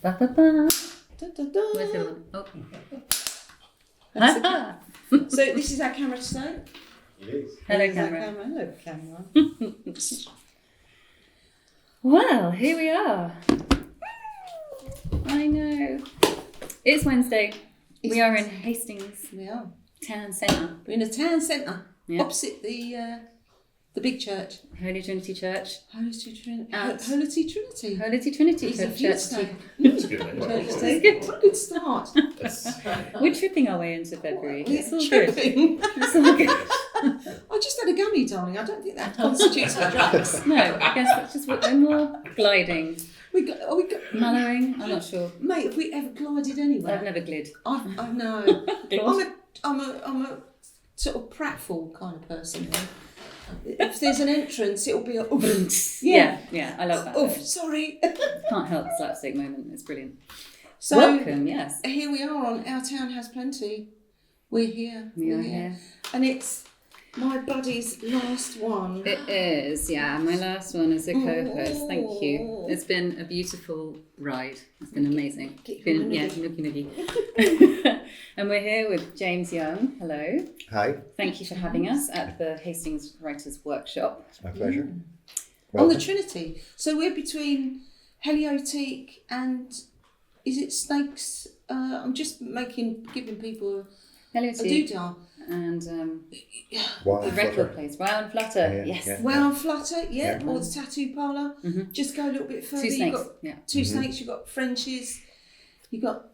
Ba, ba, ba. Da, da, da. Where's the other one? Oh. That's so this is our camera today. It is. Hello, There's our camera. Hello, camera. Well, here we are. I know. It's Wednesday. We are in Hastings We are. Town Centre. We're in a town centre, Yeah. opposite the big church. Holy Trinity Church. Holy Trinity. Out. Holy Trinity. Holy Trinity It's a Church. feast day. That's good. Isn't Church it? day. What a good start. We're tripping our way into February. It's all good. Tripping. It's all good. I just had a gummy, darling. I don't think that constitutes a drugs. No, I guess that's just we're more gliding. We got, Mellowing? I'm not sure. mate, have we ever glided anywhere? I've never glid. I know. I'm a sort of pratfall kind of person. If there's an entrance, it'll be a oof. Yeah, I love that. Oof, sorry. Can't help the slapstick moment. It's brilliant. So Welcome, yes. here we are on Our Town Has Plenty. We're here. We we're are here. And it's my buddy's last one. It is, yeah. My last one as a co-host. Thank you. It's been a beautiful ride. It's been amazing. Get Been, your yeah, noogie. And we're here with James Young. Hello. Hi, Thank you for having us at the Hastings Writers Workshop. it's my pleasure. On Welcome. the Trinity. So we're between Heliotique and is it Snakes? I'm just giving people Hello a to you. doodah. And Wild the Flutter. record place. Wow and Flutter. Yeah, Yes. yeah. Well, Flutter, yeah, Yeah. or the tattoo parlour. Mhm. Just go a little bit further. Two You've snakes. got Yeah. two snakes. You've got French's. You've got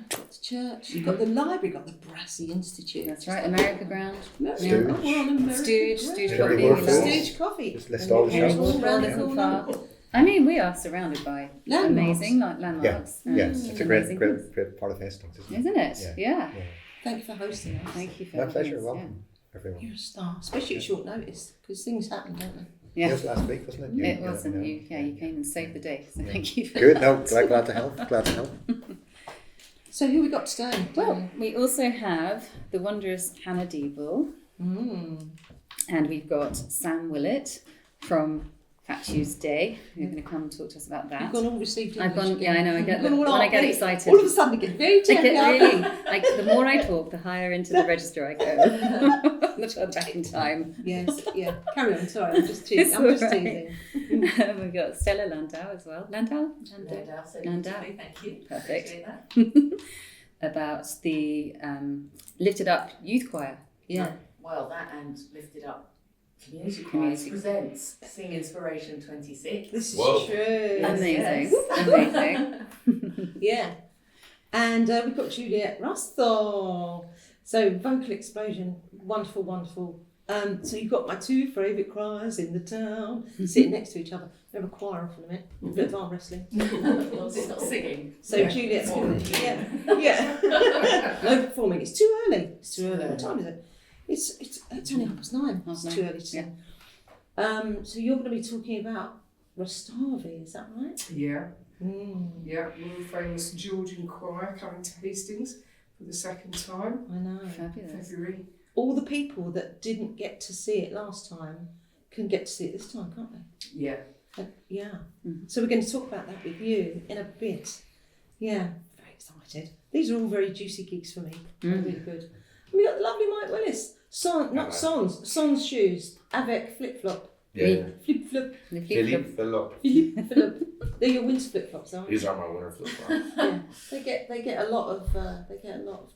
got the church. You've got the library. You've got the Brassy Institute. That's right. America Ground. No, Stooge. oh, well, American Stooge Ground. Coffee. Every we word love. full. Stooge Coffee. Just list all the Harry shops. All Walker, round the Little corner. Park. I mean, we are surrounded by Landmarks. amazing landmarks. Yeah, and it's a great amazing part of Hastings, isn't it? Isn't it? Yeah. Yeah. Thank you for hosting us. Thank you for My having pleasure. us, Welcome, everyone. You're a star, especially at short notice because things happen, don't they? Yeah. It was last week, wasn't it? It wasn't you. Yeah, you came and saved the day. So Yeah. thank you. For Good. that. No, glad to help. Glad to help. So who we got today? Well, we also have the wondrous Hannah Deeble, and we've got Sam Willett from Fat Tuesday, who's going to come and talk to us about that. You've gone all received I've English gone. Yeah, I know. I get You've gone all when I get very- excited. All of a sudden, I get very I get checked really like the more I talk, the higher into the register I go. The further back in time. Yes, yeah. Carry on. Sorry, I'm just It's teasing. I'm just all right. teasing. We've got Stella Landau as well. Landau? Landau. Thank you. Perfect. Appreciate that. About the Lifted Up Youth Choir. Yeah. Well, that and Lifted Up Community Community. Choirs presents Sing Inspiration 26. This is Whoa. true. Amazing. Yes. Amazing. Yeah. And we've got Juliet Russell. So Vocal Explosion, wonderful, wonderful. So you've got my two favourite choirs in the town sitting next to each other. We have a choir off in a minute, a bit of arm wrestling. Well, it's not singing. So Yeah. Juliet's going to, yeah. No performing. It's too early. It's too early. What time is it? It's only 9:30. It's 9:30, too early to sing. So you're going to be talking about Rustavi, is that right? Yeah, Mm, yeah. World famous Georgian choir coming to Hastings for the second time, I know. Fabulous. February. All the people that didn't get to see it last time can get to see it this time, can't they? Yeah. Yeah. Mhm. So we're going to talk about that with you in a bit. Yeah, very excited. These are all very juicy gigs for me. They're really good. And we got the lovely Mike Willis. Not Sans shoes. Avec flip flop. Yeah. Flip flop. The Philippe flip Philip. Philip. They're your winter flip flops, aren't These are my winter flip flops. Yeah. They get a lot of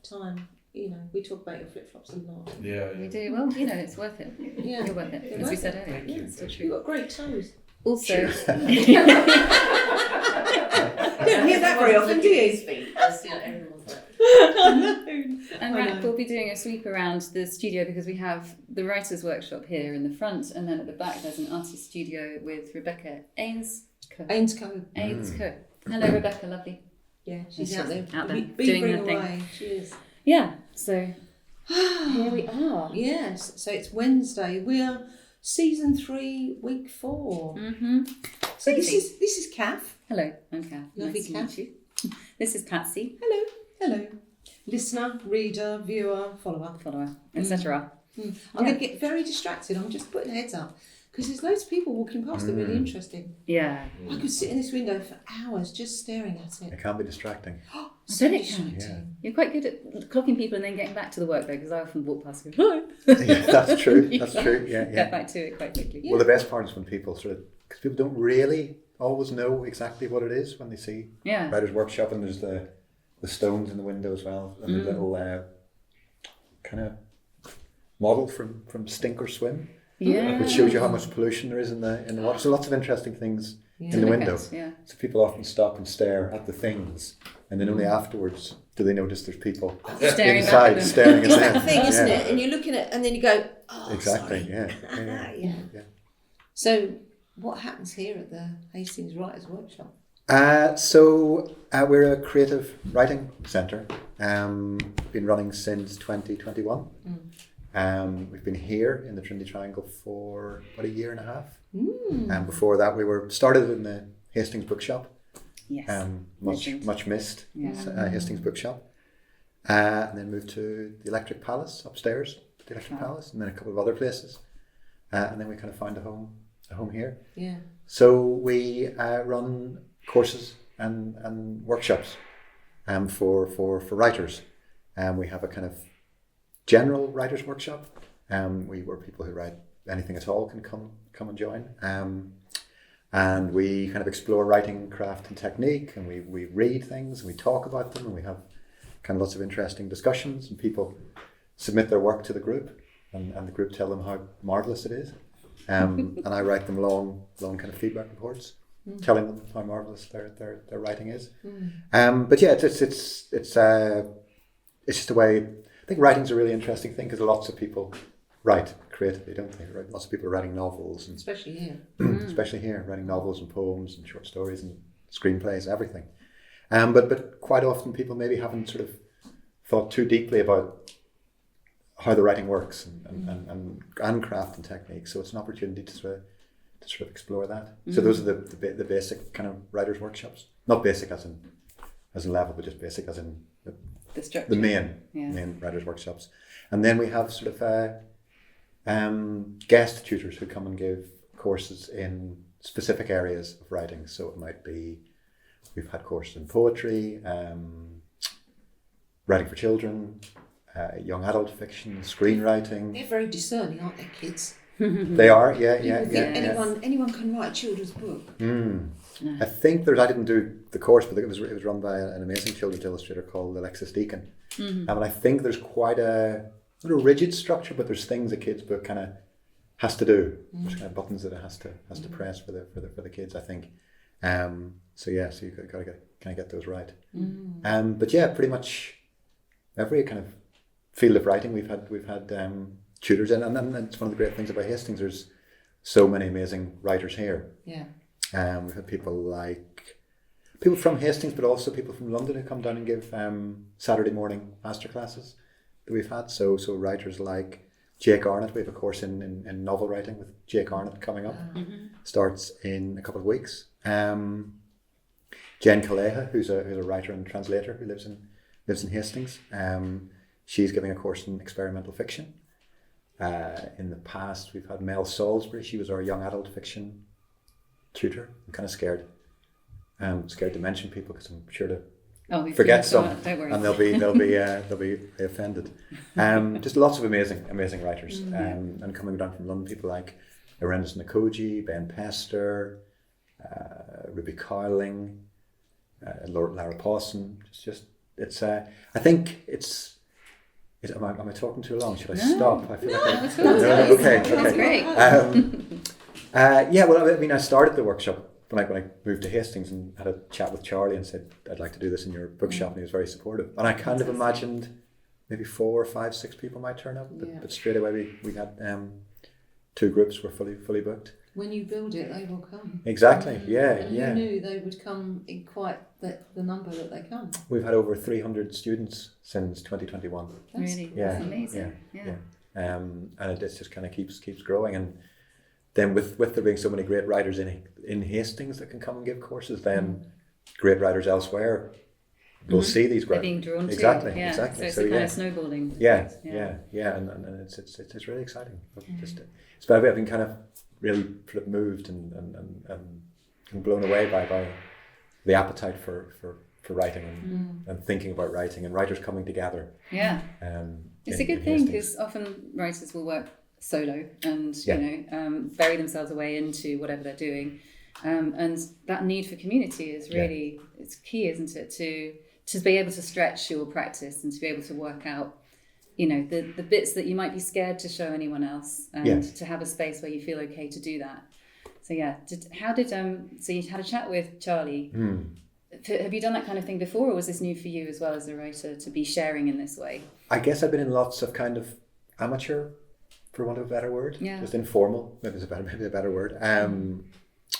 time. You know, we talk about your flip flops a lot. Yeah. we do. Well, you know, it's worth it. Yeah. You're worth it, They're as we worth said it. earlier. Thank you. It's so You've true. got great toes. Also, Don't hear that very often, do you? Feet. That's, everyone's like, and I Rak know. will be doing a sweep around the studio because we have the Writers Workshop here in the front, and then at the back there's an artist studio with Rebecca Ainscoe. Ainscoe. Hello, Rebecca, lovely. Yeah, she's She's out there. out there Beavering doing her thing. away. She is. Yeah, so here we are. Yes, so it's Wednesday. We are season 3, week 4. Mm-hmm. So this Crazy. is Caf. Hello, I'm Caf. Lovely nice to Caf. meet you. This is Patsy, Hello. Listener, reader, viewer, follower. follower, etc. I'm going to get very distracted. I'm just putting a heads up Because there's loads of people walking past. They're really interesting. Yeah. I could sit in this window for hours just staring at it. It can be distracting. So bet it can. distracting. You're quite good at clocking people and then getting back to the work though, because I often walk past and go, Yeah, that's true. That's true. Yeah, Get yeah. back to it quite quickly. Well, the best part is when people because people don't really always know exactly what it is when they see Yeah. Writers Workshop, and there's the stones in the window as well, and the little kind of model from Stink or Swim, Yeah. which shows you how much pollution there is in the water. So lots of interesting things Yeah. in To the look window. at, yeah. So people often stop and stare at the things, and then only afterwards do they notice there's people Staring back at inside them. staring at It's them. that thing, isn't Yeah. it? And you're looking at, and then you go, oh, Exactly. sorry. Yeah. Yeah. Yeah. So, what happens here at the Hastings Writers Workshop? So we're a creative writing centre. Been running since 2021. We've been here in the Trinity Triangle for about a year and a half. And before that, we were started in the Hastings Bookshop. Yes. Much missed. Yeah. Hastings Bookshop, and then moved to the Electric Palace upstairs, the Electric Palace, and then a couple of other places, and then we kind of found a home here. Yeah. So we run courses and workshops for writers. We have a kind of general writers workshop where people who write anything at all can come and join. And we kind of explore writing craft and technique, and we read things and we talk about them, and we have kind of lots of interesting discussions, and people submit their work to the group, and the group tell them how marvellous it is. And I write them long kind of feedback reports, telling them how marvellous their writing is. But yeah, it's just a way. I think writing's a really interesting thing because lots of people write creatively, don't they? Right? Lots of people are writing novels, and Especially here. especially here, writing novels and poems and short stories and screenplays, everything. But quite often people maybe haven't sort of thought too deeply about how the writing works and craft and technique. So it's an opportunity to sort of explore that. So those are the basic kind of writers' workshops. Not basic as in level, but just basic as in The structure. the main writers' workshops. And then we have sort of guest tutors who come and give courses in specific areas of writing. So it might be, we've had courses in poetry, writing for children, young adult fiction, screenwriting. They're very discerning, aren't they, kids? They are, yeah. You think anyone can write a children's book. I think I didn't do the course, but it was run by an amazing children's illustrator called Alexis Deacon. And I think there's quite a not a rigid structure, but there's things a kid's book kind of has to do. There's kind of buttons that it has to press for the kids, I think. So you've got to get those right. But yeah, pretty much every kind of field of writing we've had tutors in, and it's one of the great things about Hastings. There's so many amazing writers here. Yeah. We've had people from Hastings, but also people from London who come down and give Saturday morning masterclasses that we've had. So writers like Jake Arnott, we have a course in novel writing with Jake Arnott coming up. Starts in a couple of weeks. Jen Kaleha, who's a writer and translator who lives in Hastings. She's giving a course in experimental fiction. In the past, we've had Mel Salisbury. She was our young adult fiction tutor. I'm kind of scared to mention people because I'm sure to forget some, Don't worry. and they'll be offended. Just lots of amazing writers, and coming down from London, people like Irendis Nakoji, Ben Pester, Ruby Cowling, Lara Pawson. I think it's. Am I talking too long? Should I stop? I feel okay. That's great. I started the workshop when I moved to Hastings and had a chat with Charlie and said, I'd like to do this in your bookshop, and he was very supportive. And I kind of imagined maybe 4, 5, 6 people might turn up, but straight away we had 2 groups were fully booked. When you build it, they will come. Exactly, And yeah. you knew they would come in quite the number that they come. We've had over 300 students since 2021. Really? Yeah, That's amazing. yeah. And it just kind of keeps growing. And then with there being so many great writers in Hastings that can come and give courses, then great writers elsewhere will see these They're great. being drawn Exactly. to. Yeah. So it's So a kind of snowballing. Yeah, and it's really exciting. It's been kind of really sort of moved and blown away by the appetite for writing and thinking about writing and writers coming together. Yeah. It's a good thing because often writers will work solo and bury themselves away into whatever they're doing, and that need for community is really it's key, isn't it, to be able to stretch your practice and to be able to work out the bits that you might be scared to show anyone else, and to have a space where you feel okay to do that. So so you had a chat with Charlie. Have you done that kind of thing before, or was this new for you as well as a writer to be sharing in this way? I guess I've been in lots of kind of amateur, for want of a better word, just informal, maybe a better word,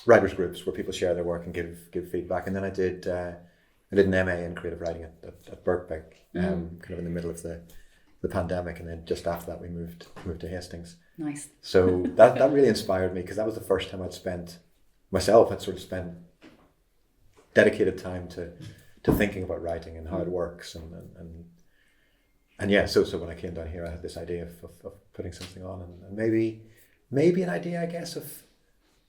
writers groups where people share their work and give feedback. And then I did an MA in creative writing at Birkbeck, kind of in the middle of the pandemic, and then just after that we moved to Hastings. Nice. So that really inspired me, because that was the first time I'd spent dedicated time to thinking about writing and how it works and yeah. So when I came down here, I had this idea of putting something on, and maybe an idea, I guess, of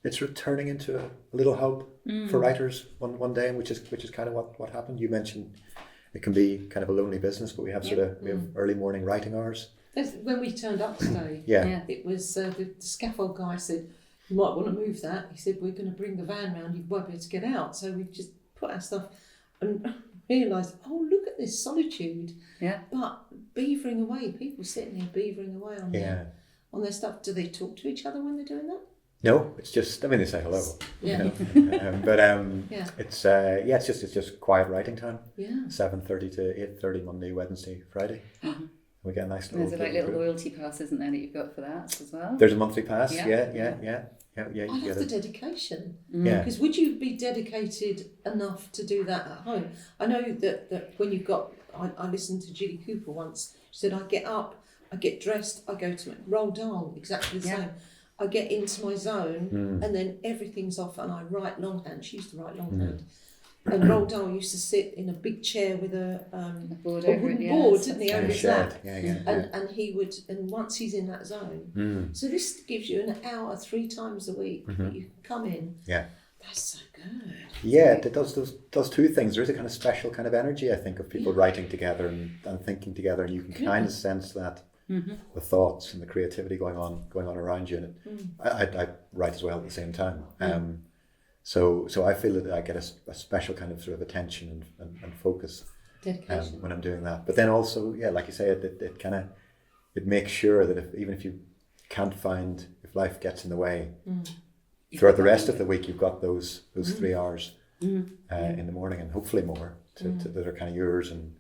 it's returning into a little hub for writers one day, which is kind of what happened. You mentioned it can be kind of a lonely business, but we have we have early morning writing hours. When we turned up today, it was the scaffold guy said, "You might want to move that." He said, "We're going to bring the van round, you won't be able to get out." So we just put our stuff and realised, oh, look at this solitude. Yeah. But beavering away, people sitting here beavering away on their stuff. Do they talk to each other when they're doing that? No, it's just, I mean, they say hello. Yeah. It's just quiet writing time. Yeah. 7:30 to 8:30 Monday, Wednesday, Friday. Mm-hmm. We get a nice little. There's a little loyalty pass, isn't there, that you've got for that as well? There's a monthly pass. Yeah. I love the dedication. Yeah. Because would you be dedicated enough to do that at home? I know that when you've got, I listened to Julie Cooper once. She said, I get up, I get dressed, I go to roll down, exactly the same. I get into my zone and then everything's off and I write longhand. She used to write longhand. And Roald Dahl used to sit in a big chair with a wooden board, didn't he, over his lap? And he would, and once he's in that zone. So this gives you an hour 3 times a week that you can come in. Yeah. That's so good. Yeah, it does two things. There is a kind of special kind of energy, I think, of people writing together and thinking together, and you can kind of sense that the thoughts and the creativity going on around you. And I write as well at the same time. So I feel that I get a special kind of sort of attention and focus when I'm doing that. But then also, like you say, it makes sure that even if you can't find, if life gets in the way, throughout the rest of the week, you've got those 3 hours in the morning, and hopefully more that are kind of yours, and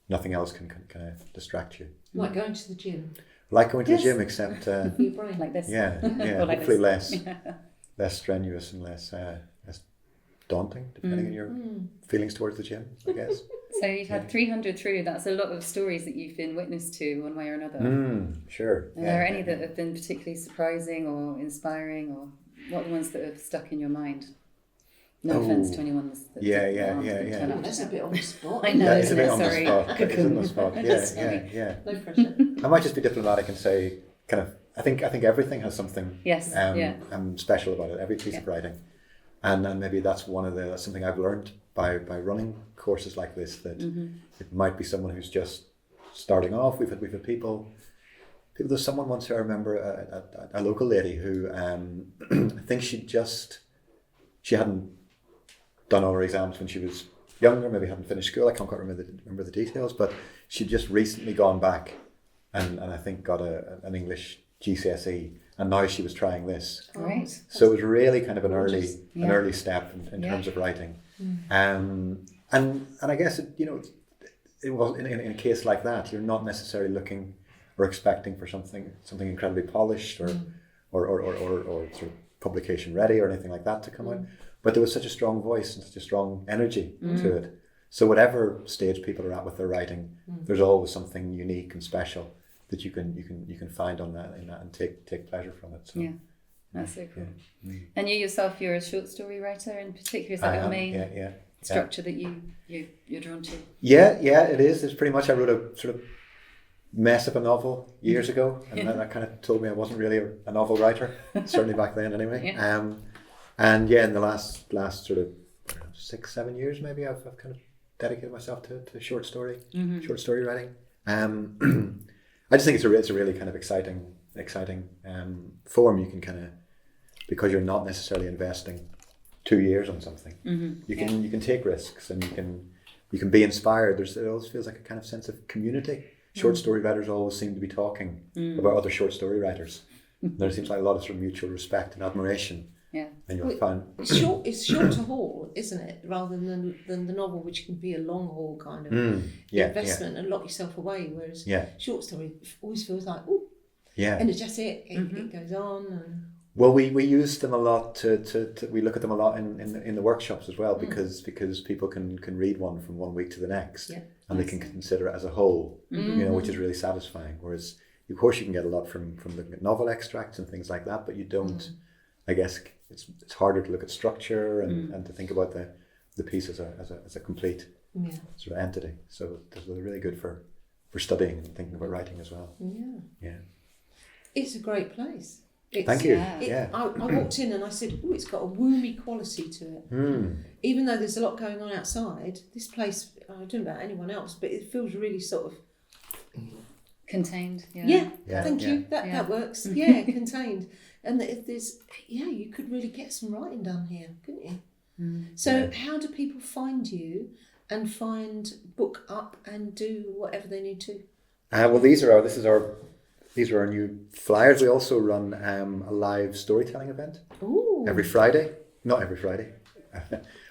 nothing else can kind of distract you. Like going to the gym. Like going to the gym, except for your brain. Like this. Yeah. Like hopefully this. less strenuous and less daunting, depending on your feelings towards the gym, I guess. So you've had 300 through. That's a lot of stories that you've been witness to one way or another. Sure. Are there any that have been particularly surprising or inspiring, or what are the ones that have stuck in your mind? No offence to anyone that's That's a bit on the spot. I know, Yeah, it's a bit on sorry. the spot. It's on the spot. Yeah. No pressure. I might just be diplomatic and say, kind of, I think everything has something special about it. Every piece of writing, and maybe that's something I've learned by running courses like this, that it might be someone who's just starting off. We've had people. There's someone once who I remember, a local lady who I think she hadn't done all her exams when she was younger, maybe hadn't finished school. I can't quite remember the details, but she'd just recently gone back and I think got an English GCSE, and now she was trying this. Right. So it was really kind of an early step in terms of writing. And I guess it was in a case like that, you're not necessarily looking or expecting for something incredibly polished or sort of publication ready or anything like that to come out. But there was such a strong voice and such a strong energy to it. So whatever stage people are at with their writing, there's always something unique and special that you can find in that and take pleasure from it. So, that's so cool. And you yourself, you're a short story writer in particular. Is that your main structure that you're drawn to? Yeah, it is. It's pretty much, I wrote a sort of mess up a novel years ago, and that kind of told me I wasn't really a novel writer, certainly back then anyway. Yeah. And yeah, in the last sort of 6-7 years maybe, I've kind of dedicated myself to short story writing. I just think it's a really kind of exciting form. You can kind of, because you're not necessarily investing 2 years on something, you can take risks, and you can be inspired. It always feels like a kind of sense of community. Short story writers always seem to be talking about other short story writers. There seems like a lot of sort of mutual respect and admiration. Yeah. And you'll find it's short to haul, isn't it? Rather than the novel, which can be a long haul kind of investment and lock yourself away. Whereas short story always feels like, energetic. It goes on. And... Well, we use them a lot we look at them a lot in the workshops as well, because people can read one from 1 week to the next, and they can consider it as a whole, which is really satisfying. Whereas, of course, you can get a lot from looking at novel extracts and things like that, but you don't. I guess it's harder to look at structure and to think about the piece as a complete sort of entity. So they're really good for studying and thinking about writing as well. Yeah. It's a great place. Thank you. I walked in and I said, "Oh, it's got a woomy quality to it." Even though there's a lot going on outside, this place, I don't know about anyone else, but it feels really sort of contained. Thank you. That works. Yeah, contained. And if there's, you could really get some writing done here, couldn't you? So how do people find you and book up and do whatever they need to? Well, these are our new flyers. We also run a live storytelling event every Friday. Not every Friday.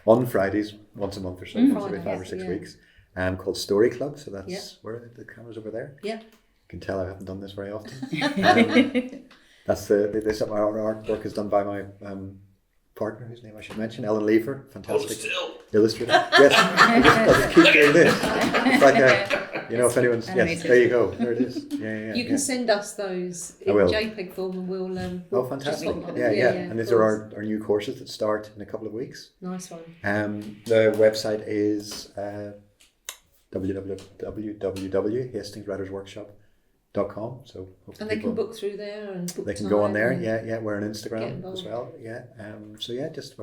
On Fridays, once a month or so, once every 5 or 6 weeks, called Story Club. So that's where the camera's over there. Yeah. You can tell I haven't done this very often. That's our artwork is done by my partner, whose name I should mention, Ellen Lever, fantastic illustrator. Yes, I'll just keep doing this. It's like if anyone's there you go, there it is. You can send us those in JPEG form, and we'll fantastic. And these are our new courses that start in a couple of weeks. Nice one. The website is www.hastingswritersworkshop.com. So and they can book through there and book they can go on there. We're on Instagram as well. Just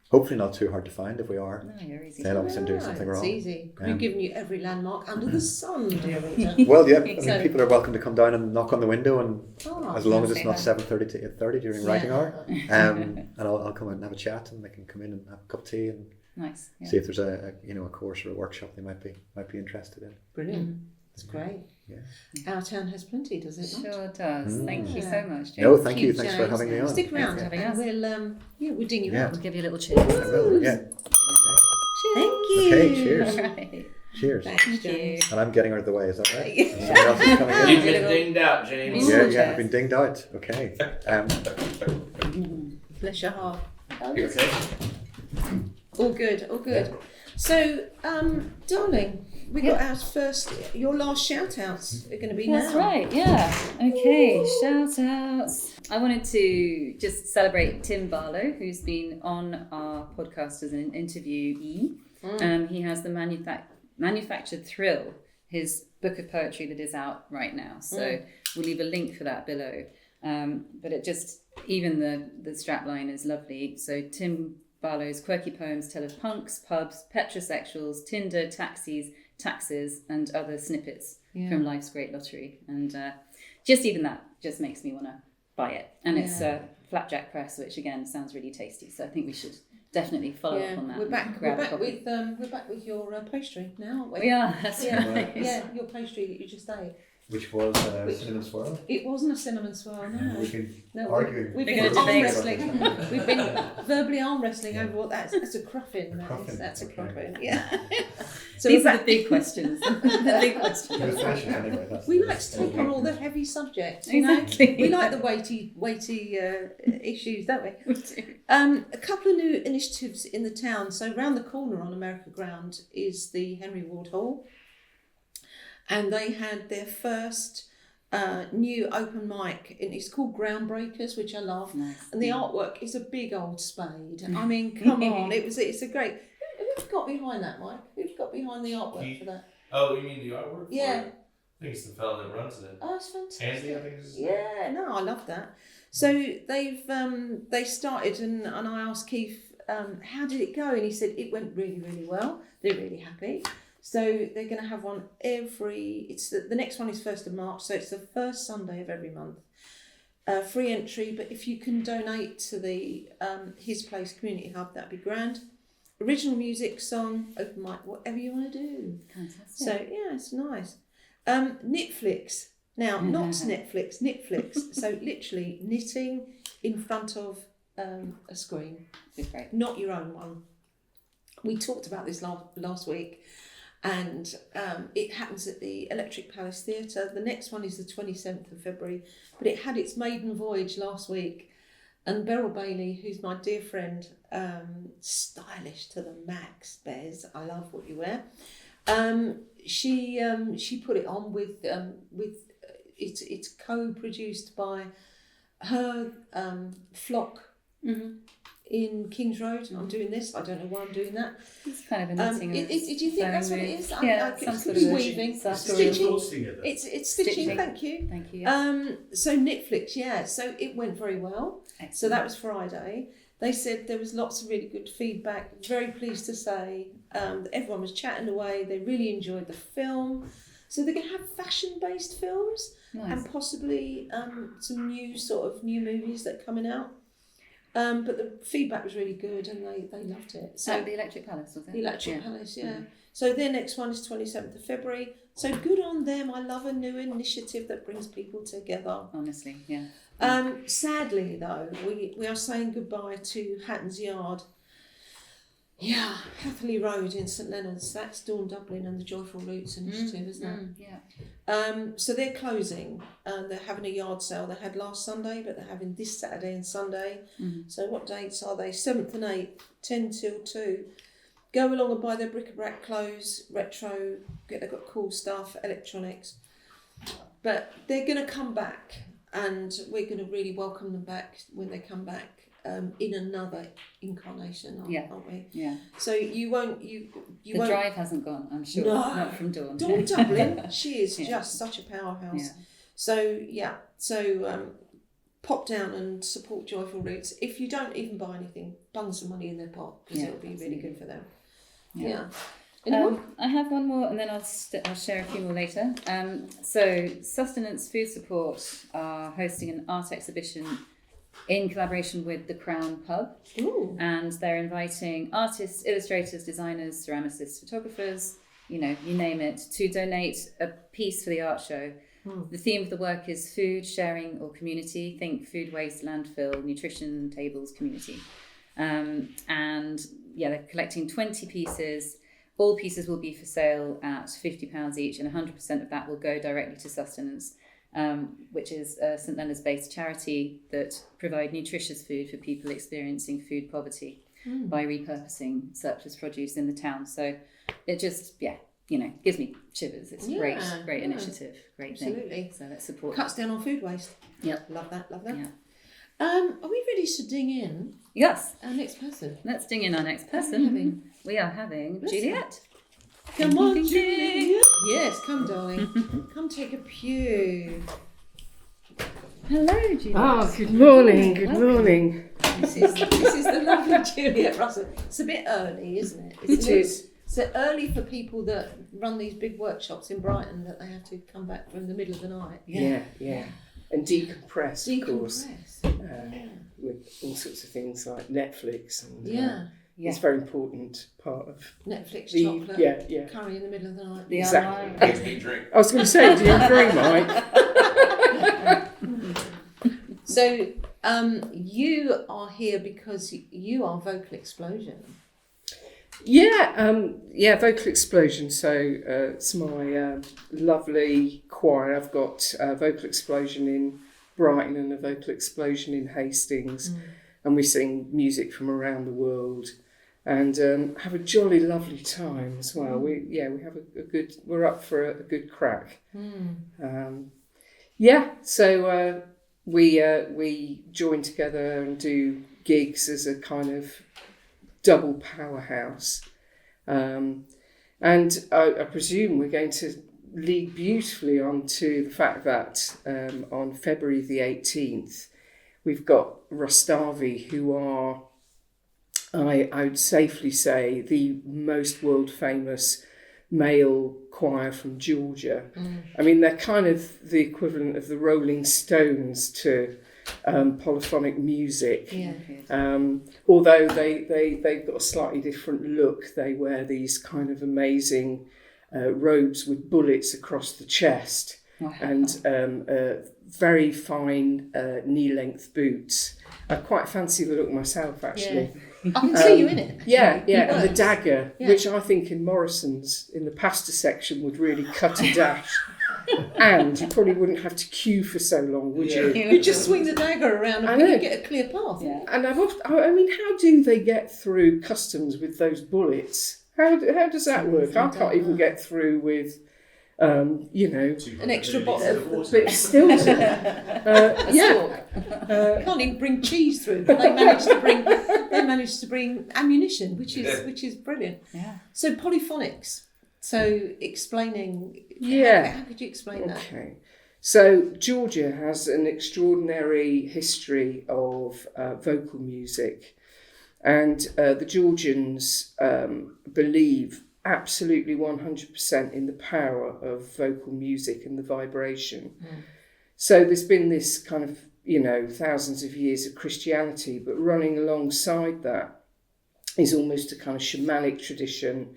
hopefully not too hard to find. If we are, you're easy. Then obviously doing something wrong. It's easy. We've given you every landmark under the sun, dear reader. Well, people are welcome to come down and knock on the window, and as long as it's not 7:30 to 8:30 during writing hour, and I'll come out and have a chat, and they can come in and have a cup of tea and see if there's a course or a workshop they might be interested in. Brilliant. That's great. Yeah. Our town has plenty, does it not? Sure does. Thank you so much, James. No, thank you. Thanks for having me on. Stick around, we'll ding you out. We'll give you a little cheers. I will, Thank you. Okay, cheers. Right. Cheers. Thanks, James. And I'm getting out of the way, is that right? And somebody else is coming in? You've been dinged out, James. Yeah, I've been dinged out. Okay. Bless your heart. You okay? All good. Yeah. So, darling, we got your last shout-outs are going to be now. That's right, Okay, shout-outs. I wanted to just celebrate Tim Barlow, who's been on our podcast as an interviewee. He has the Manufactured Thrill, his book of poetry that is out right now. So we'll leave a link for that below. But it just, even the strapline is lovely. So Tim Barlow's quirky poems tell of punks, pubs, petrosexuals, Tinder, taxis, taxes, and other snippets from life's great lottery. And just even that just makes me want to buy it. And it's Flapjack Press, which again sounds really tasty. So I think we should definitely follow up on that. We're back with your pastry now, aren't we? We are. That's right. Yeah, your pastry that you just ate. Which was cinnamon swirl? It wasn't a cinnamon swirl, no. We've been arguing. We've been arm wrestling. We've been verbally arm wrestling over what that's a cruffin. That's a cruffin. Yeah. So these are the big questions. The big questions. We like to take on all the heavy subjects. Exactly. We like the weighty issues, don't we? We do. A couple of new initiatives in the town. So round the corner on America Ground is the Henry Ward Hall. And they had their first new open mic, and it's called Groundbreakers, which I love. Nice. And the artwork is a big old spade. I mean, come on, it's a great. Who's got behind that, Mike? Who's got behind the artwork for that? Oh, you mean the artwork? Yeah. I think it's the fella that runs it. Oh, it's fantastic. Andy, I think is his name. Yeah, no, I love that. So they started, and I asked Keith, how did it go? And he said it went really, really well. They're really happy. So they're going to have one the next one is 1st of March, so it's the first Sunday of every month. Free entry, but if you can donate to the His Place Community Hub, that'd be grand. Original music, song, open mic, whatever you want to do. Fantastic. So yeah, it's nice. Knitflix. Now, not Netflix, Knitflix. So literally knitting in front of a screen. It's great. Not your own one. We talked about this last week, and it happens at the Electric Palace Theatre. The next one is the 27th of February, but it had its maiden voyage last week. And Beryl Bailey, who's my dear friend, stylish to the max, Bez, I love what you wear. She put it on with it's co-produced by her flock in Kings Road. I'm doing this. I don't know why I'm doing that. It's kind of a knitting. Do you think that's what it is? Yeah, some sort of weaving. Stitching. It's stitching. Thank you. Thank you. Yes. So Netflix, yeah. So it went very well. Excellent. So that was Friday. They said there was lots of really good feedback. Very pleased to say that everyone was chatting away. They really enjoyed the film. So they're going to have fashion-based films and possibly some new movies that are coming out. But the feedback was really good and they loved it. So the Electric Palace, was it? The Electric Palace, yeah. So their next one is 27th of February. So good on them. I love a new initiative that brings people together. Honestly, yeah. Sadly, though, we are saying goodbye to Hatton's Yard. Yeah, Hatherley Road in St Leonards. That's Dawn Dublin and the Joyful Roots initiative, isn't it? Yeah. So they're closing. They're having a yard sale. They had last Sunday, but they're having this Saturday and Sunday. So what dates are they? 7th and 8th, 10 till 2. Go along and buy their bric-a-brac clothes, retro. They've got cool stuff, electronics. But they're going to come back, and we're going to really welcome them back when they come back. In another incarnation, aren't we? Yeah. So you won't. The drive hasn't gone, I'm sure. No. Not from Dawn. Dawn Dublin, she is just such a powerhouse. Yeah. So pop down and support Joyful Roots. If you don't even buy anything, bung some money in their pot because it'll be really good for them. Yeah. I have one more, and then I'll share a few more later. So Sustenance Food Support are hosting an art exhibition in collaboration with the Crown Pub. Ooh. And they're inviting artists, illustrators, designers, ceramicists, photographers, you name it, to donate a piece for the art show. The theme of the work is food, sharing or community. Think food waste, landfill, nutrition tables, community. And they're collecting 20 pieces. All pieces will be for sale at £50 each, and 100% of that will go directly to Sustenance, which is a St Leonards based charity that provide nutritious food for people experiencing food poverty by repurposing surplus produce in the town. So it just, gives me shivers. It's a great initiative, great thing. So let's support. Cuts down on food waste. Yep. Love that. Yeah. Are we ready to ding in? Yes. Our next person. Let's ding in our next person. We are having Juliet. Come on, Juliet. Yes, come, darling. Come take a pew. Hello, Juliet. Good morning. Good morning. This is the lovely Juliet Russell. It's a bit early, isn't it? It is. So early for people that run these big workshops in Brighton that they have to come back from the middle of the night. Yeah. And decompress, of course. With all sorts of things like Netflix and it's a very important part of Netflix, the chocolate, curry in the middle of the night. Exactly. Makes me drink. I was going to say, do you agree, Mike? So you are here because you are Vocal Explosion. Vocal Explosion. So it's my lovely choir. I've got a Vocal Explosion in Brighton and a Vocal Explosion in Hastings, and we sing music from around the world, and have a jolly lovely time as well. We have a good. We're up for a good crack. So we join together and do gigs as a kind of double powerhouse, and I presume we're going to lead beautifully on to the fact that on February the 18th, we've got Rustavi, who are, I would safely say, the most world famous male choir from Georgia. I mean, they're kind of the equivalent of the Rolling Stones to polyphonic music. Although they've got a slightly different look. They wear these kind of amazing robes with bullets across the chest. And very fine knee-length boots. I quite fancy the look myself, actually. I can see you in it. Yeah, and the dagger, which I think in Morrison's, in the pasta section, would really cut a dash. And you probably wouldn't have to queue for so long, would you? You just swing the dagger around and you get a clear path. And I mean, how do they get through customs with those bullets? How does that work? I can't even get through with... an extra bottle. But still, You can't even bring cheese through, but they managed to bring ammunition, which is brilliant. Yeah. So polyphonics. So explaining. How could you explain that? Okay. So Georgia has an extraordinary history of vocal music, and the Georgians believe absolutely 100% in the power of vocal music and the vibration. So there's been this kind of, thousands of years of Christianity, but running alongside that is almost a kind of shamanic tradition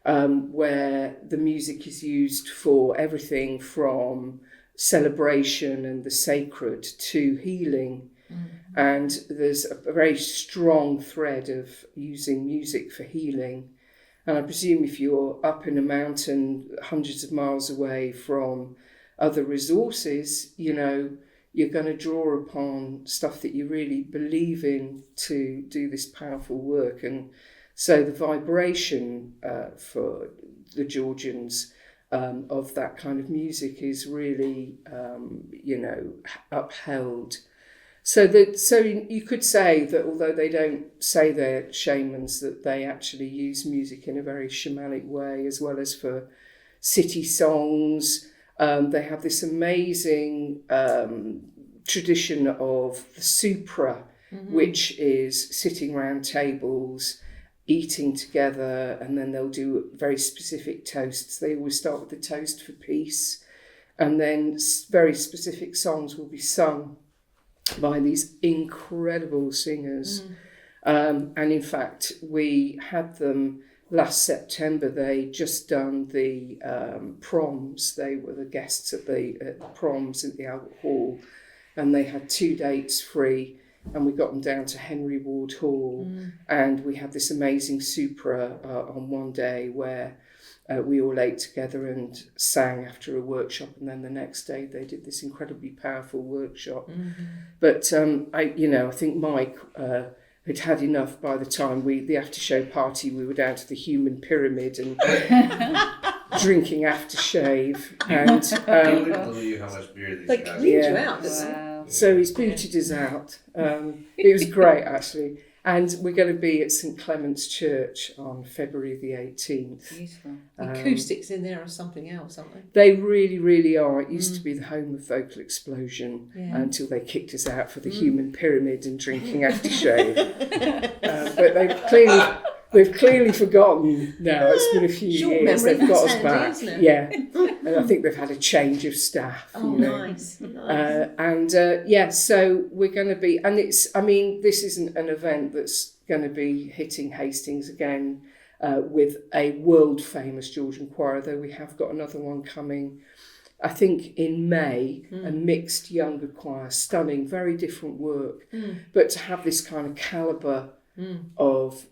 where the music is used for everything from celebration and the sacred to healing. And there's a very strong thread of using music for healing. And I presume if you're up in a mountain hundreds of miles away from other resources, you're going to draw upon stuff that you really believe in to do this powerful work. And so the vibration for the Georgians of that kind of music is really, upheld. So you could say that although they don't say they're shamans, that they actually use music in a very shamanic way, as well as for city songs. They have this amazing tradition of the supra, which is sitting around tables, eating together, and then they'll do very specific toasts. They always start with the toast for peace, and then very specific songs will be sung by these incredible singers. And in fact, we had them last September. They just done the proms. They were the guests at the proms at the Albert Hall, and they had 2 dates free, and we got them down to Henry Ward Hall, and we had this amazing supra on one day where we all ate together and sang after a workshop, and then the next day they did this incredibly powerful workshop. But I think Mike had had enough by the time the after show party. We were down to the human pyramid and drinking aftershave, and I couldn't believe how much beer these They guys cleaned you had. out. Wow. so he's booted us out. It was great, actually. And we're going to be at St Clement's Church on February the 18th. Beautiful. The acoustics in there are something else, aren't they? They really, really are. It used to be the home of Vocal Explosion until they kicked us out for the human pyramid and drinking aftershave. But they've clearly forgotten now. It's been a few Short years. memory, They've got that's us handy, back. isn't it? Yeah. And I think they've had a change of staff. Nice. So we're going to be, and this isn't an event that's going to be hitting Hastings again with a world famous Georgian choir, though we have got another one coming, I think in May, a mixed younger choir, stunning, very different work, but to have this kind of calibre of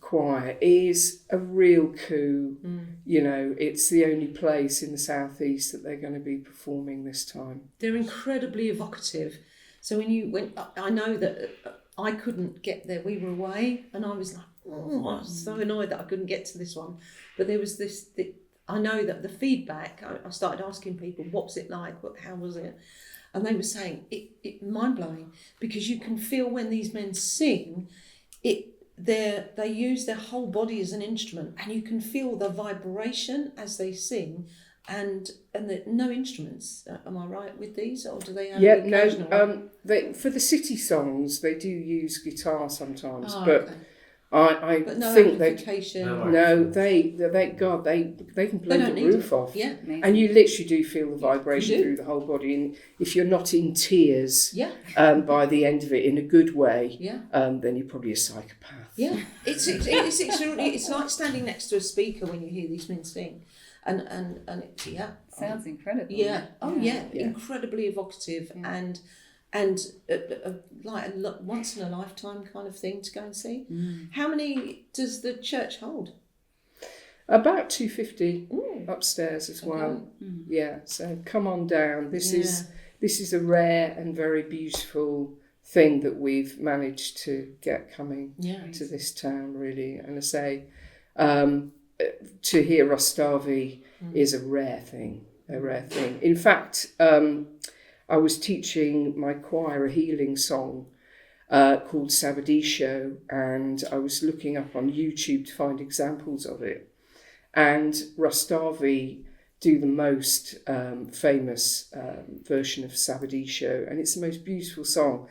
choir is a real coup. It's the only place in the southeast that they're going to be performing this time. They're incredibly evocative. So I know that I couldn't get there. We were away, and I was like, I was so annoyed that I couldn't get to this one. But there was I know that the feedback, I started asking people, what's it like? How was it? And they were saying, it mind-blowing, because you can feel when these men sing, they use their whole body as an instrument, and you can feel the vibration as they sing, and no instruments. Am I right with these, or do they have? Yeah, the occasional one? they for the city songs they do use guitar sometimes, Oh, but okay. I But no think they amplification. no they can blow They don't the need roof it. off. Yeah. Amazing. And you literally do feel the vibration You do. through the whole body, and if you're not in tears Yeah. by the end of it in a good way, Yeah. then you're probably a psychopath. Yeah. It's extraordinary. It's like standing next to a speaker when you hear ththese men sing, and it's, yeah. Sounds incredible. Yeah. Oh yeah. Yeah. Incredibly evocative Yeah. and like a once in a lifetime kind of thing to go and see. Mm. How many does the church hold? About 250 Ooh. upstairs as well. Okay. Yeah, so come on down. This Yeah. is a rare and very beautiful thing that we've managed to get coming Yeah. to this town, really. And I say, to hear Rustavi is a rare thing, In fact, I was teaching my choir a healing song called Sabadisho, and I was looking up on YouTube to find examples of it. And Rustavi do the most famous version of Sabadisho, and it's the most beautiful song.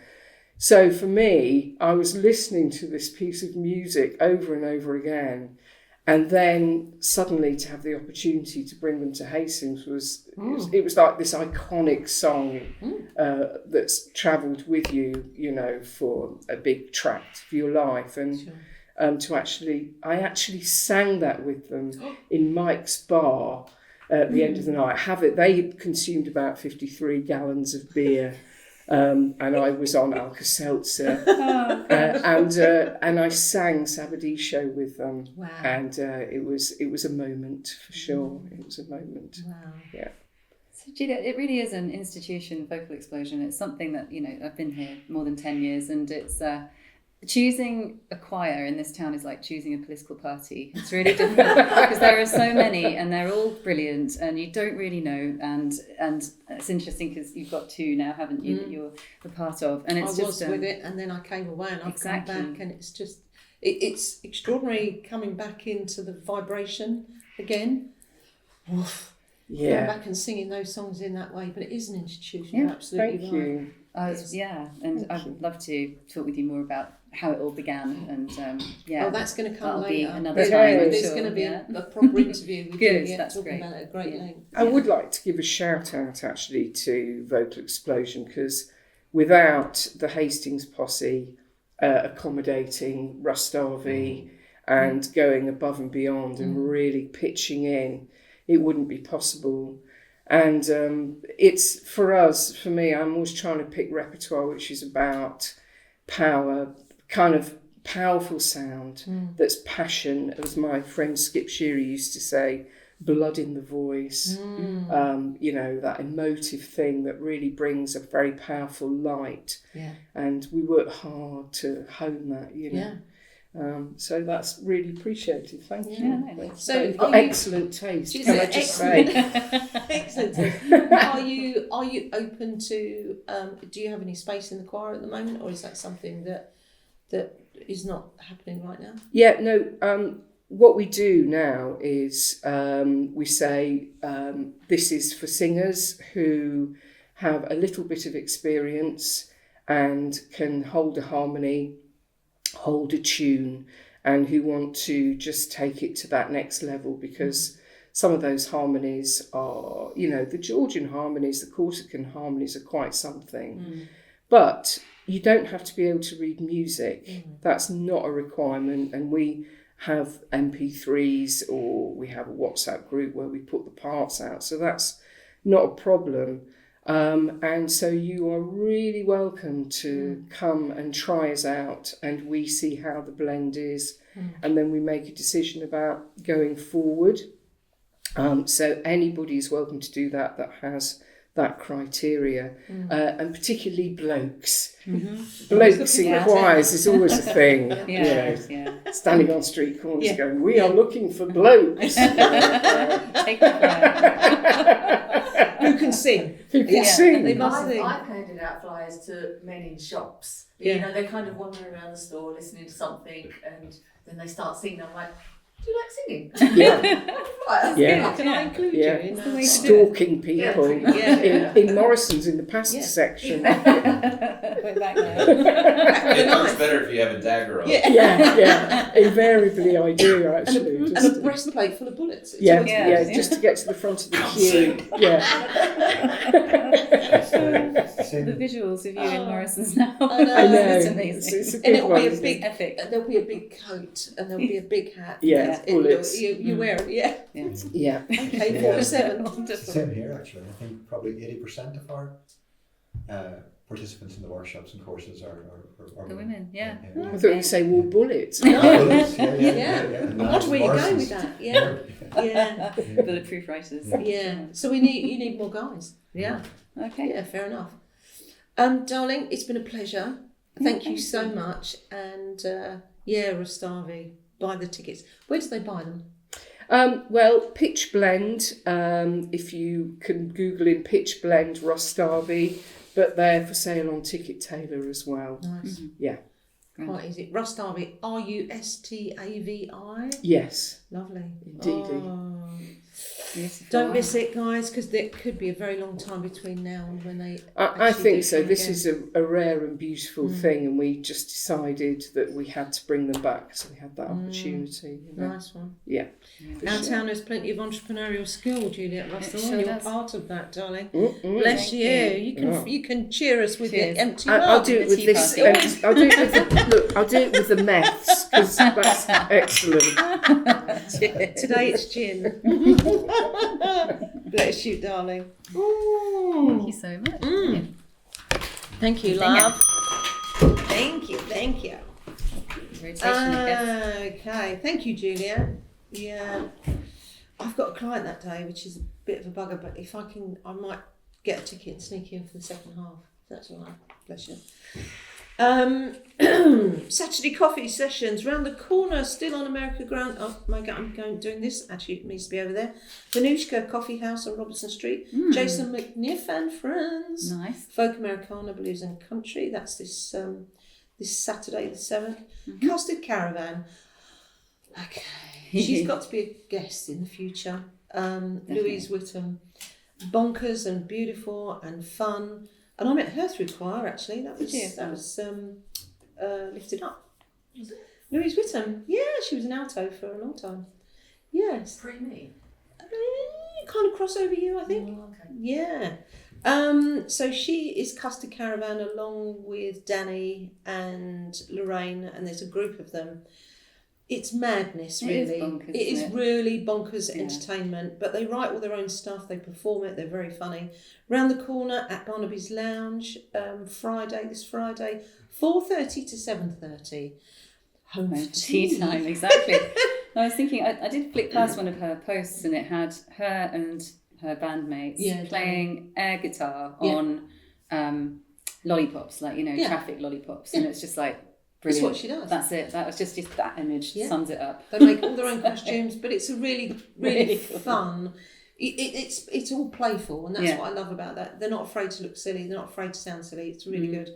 So for me, I was listening to this piece of music over and over again, and then suddenly to have the opportunity to bring them to Hastings it was like this iconic song that's travelled with you, you know, for a big tract of your life. And Sure. I actually sang that with them in Mike's bar at the end of the night. They had consumed about 53 gallons of beer. And I was on Alka-Seltzer, and I sang Sabadisho with them. Wow. And it was a moment for sure. It was a moment. Wow. Yeah. So Juliet, it really is an institution, Vocal Explosion. It's something that, you know, I've been here more than 10 years, and it's choosing a choir in this town is like choosing a political party. It's really difficult because there are so many and they're all brilliant and you don't really know, and it's interesting because you've got two now, haven't you, that you're a part of, and it's I just was with it, and then I came away, and I've exactly. come back, and it's just it's extraordinary coming back into the vibration again. Oof. Going Yeah. back and singing those songs in that way, but it is an institution. Yeah, You're absolutely Thank right. you. yeah, and Thank I'd you. love to talk with you more about how it all began, and yeah. Oh, that's going to come That'll be later. another time, I'm There's sure, going to be yeah. a proper interview with Good, Juliet that's talking great. about it at great Yeah. length. I would like to give a shout out actually to Vocal Explosion, because without the Hastings posse accommodating Rustavi and going above and beyond and really pitching in, it wouldn't be possible. And it's for me, I'm always trying to pick repertoire which is about power, kind of powerful sound that's passion, as my friend Skip Shearer used to say, blood in the voice, you know, that emotive thing that really brings a very powerful light. Yeah. And we work hard to hone that, you know. Yeah. So that's really appreciated. Thank Yeah. you. Yeah, no, So You've got are you- excellent taste. She's Can I just say? Excellent. Are you open to? Do you have any space in the choir at the moment, or is that something that is not happening right now? Yeah, no. What we do now is we say this is for singers who have a little bit of experience and can hold a harmony, hold a tune, and who want to just take it to that next level, because some of those harmonies are, you know, the Georgian harmonies, the Corsican harmonies are quite something. But you don't have to be able to read music. That's not a requirement. And we have MP3s, or we have a WhatsApp group where we put the parts out. So that's not a problem. And so you are really welcome to come and try us out, and we see how the blend is, and then we make a decision about going forward. So anybody is welcome to do that has that criteria, and particularly blokes. Blokes in Yeah. choirs is always a thing. Yeah, You know, yeah. standing on street corners Yeah. going, we are looking for blokes. Take the fire. Who can sing? Who can Yeah. sing. They must sing. I've handed out flyers to men in shops. Yeah. You know, they're kind of wandering around the store listening to something, and then they start singing. I'm like, do Do you like singing? Yeah. Right. Yeah. Can I include Yeah. you in That's the way that? to do it. Stalking people Yeah. in Morrison's in the pasta Yeah. section. We're back there. It looks better if you have a dagger on. Yeah. Yeah. Invariably I do, actually. And Just a breastplate full of bullets. It's yeah, always yeah, good. just to get to the front of the queue. Yeah. It's the same. The visuals of you in Morrison's now. I know. I know. It's It's amazing. a And good it'll one. be a isn't big, it? Epic. there'll be a big coat and there'll be a big hat. Yeah, And bullets. you wear it, yeah. Yeah. Yeah. Okay, Yeah. 47. It's the Wonderful. same here, actually. I think probably 80% of our participants in the workshops and courses are The women, yeah. I thought you'd say war bullets. No. Bullets, yeah. And I wonder where you're going with that. Yeah. Yeah. Bulletproof writers. Yeah. So you need more guys. Yeah. Okay. Yeah, fair enough. Darling, it's been a pleasure. Thank you so much. And Rustavi, buy the tickets. Where do they buy them? Well, Pitch Blend, if you can Google in Pitch Blend Rustavi, but they're for sale on Ticket Tailor as well. Nice. Yeah. Quite easy. Rustavi, Rustavi. Yes, Lovely. indeed. Oh. Beautiful. Don't miss it, guys, because there could be a very long time between now and when they. I actually think do so. come This again. is a rare and beautiful thing, and we just decided that we had to bring them back, so we had that opportunity. You know? Nice one. Yeah. Our town has plenty of entrepreneurial skill, Juliet Russell. sure and you're does. part of that, darling. Mm-mm. Bless you. Thank You can you can cheer us with Cheers. your empty I'll mug. do it the with tea this. party. I'll do it with the, look. I'll do it with the meths because that's excellent. Today it's gin. Bless you, darling. Thank you so much. Thank you, Thank you. love. Thank you. Rotation, I guess. Okay, thank you, Julia. Yeah, I've got a client that day, which is a bit of a bugger, but if I can, I might get a ticket and sneak in for the second half. That's all right. Bless you. Saturday coffee sessions round the corner, still on America Ground. Oh my God, I'm doing this. Actually, it needs to be over there. Venushka Coffee House on Robertson Street. Jason McNiff and friends. Nice. Folk Americana, Blues and Country. That's this Saturday the 7th. Custard Caravan. Okay. She's got to be a guest in the future. Louise Whittam. Bonkers and beautiful and fun. And I met her through choir, actually. That was Lifted Up. Louise Whittam. Yeah, she was an alto for a long time. Yes. Pre me. Kind of crossover you, I think. Oh, okay. Yeah. So she is Custard Caravan along with Danny and Lorraine, and there's a group of them. It's madness, It is really. bonkers, It is isn't it? really bonkers Yeah. entertainment, but they write all their own stuff, they perform it, they're very funny. Round the corner at Barnaby's Lounge, this Friday, 4:30 to 7:30. Home for Tea time, exactly. I was thinking, I did flick past one of her posts and it had her and her bandmates playing air guitar on lollipops, like, traffic lollipops. And it's just like, brilliant. That's what she does. That's it. That was just that image sums it up. They make all their own costumes, but it's a really Really cool. fun. It's all playful, and that's what I love about that. They're not afraid to look silly. They're not afraid to sound silly. It's really good.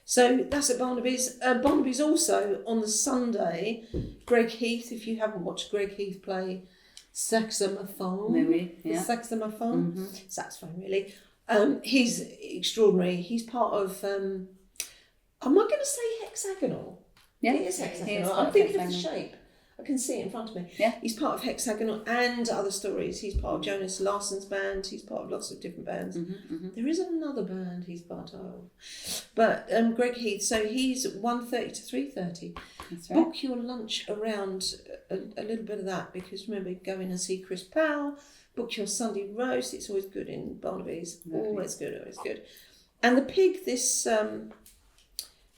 So that's at Barnaby's. Barnaby's also on the Sunday. Greg Heath, if you haven't watched Greg Heath play saxophone, saxophone really. He's extraordinary. He's part of. Am I going to say hexagonal? Yeah, It is he is hexagonal. part I'm of thinking of the Hexagonal. shape. I can see it in front of me. Yeah. He's part of Hexagonal and Other Stories. He's part of Jonas Larson's band. He's part of lots of different bands. There is another band he's part of. But Greg Heath, so he's 1:30 to 3:30. That's right. Book your lunch around a little bit of that, because remember, go in and see Chris Powell. Book your Sunday roast. It's always good in Barnaby's. Lovely. Always good. And the Pig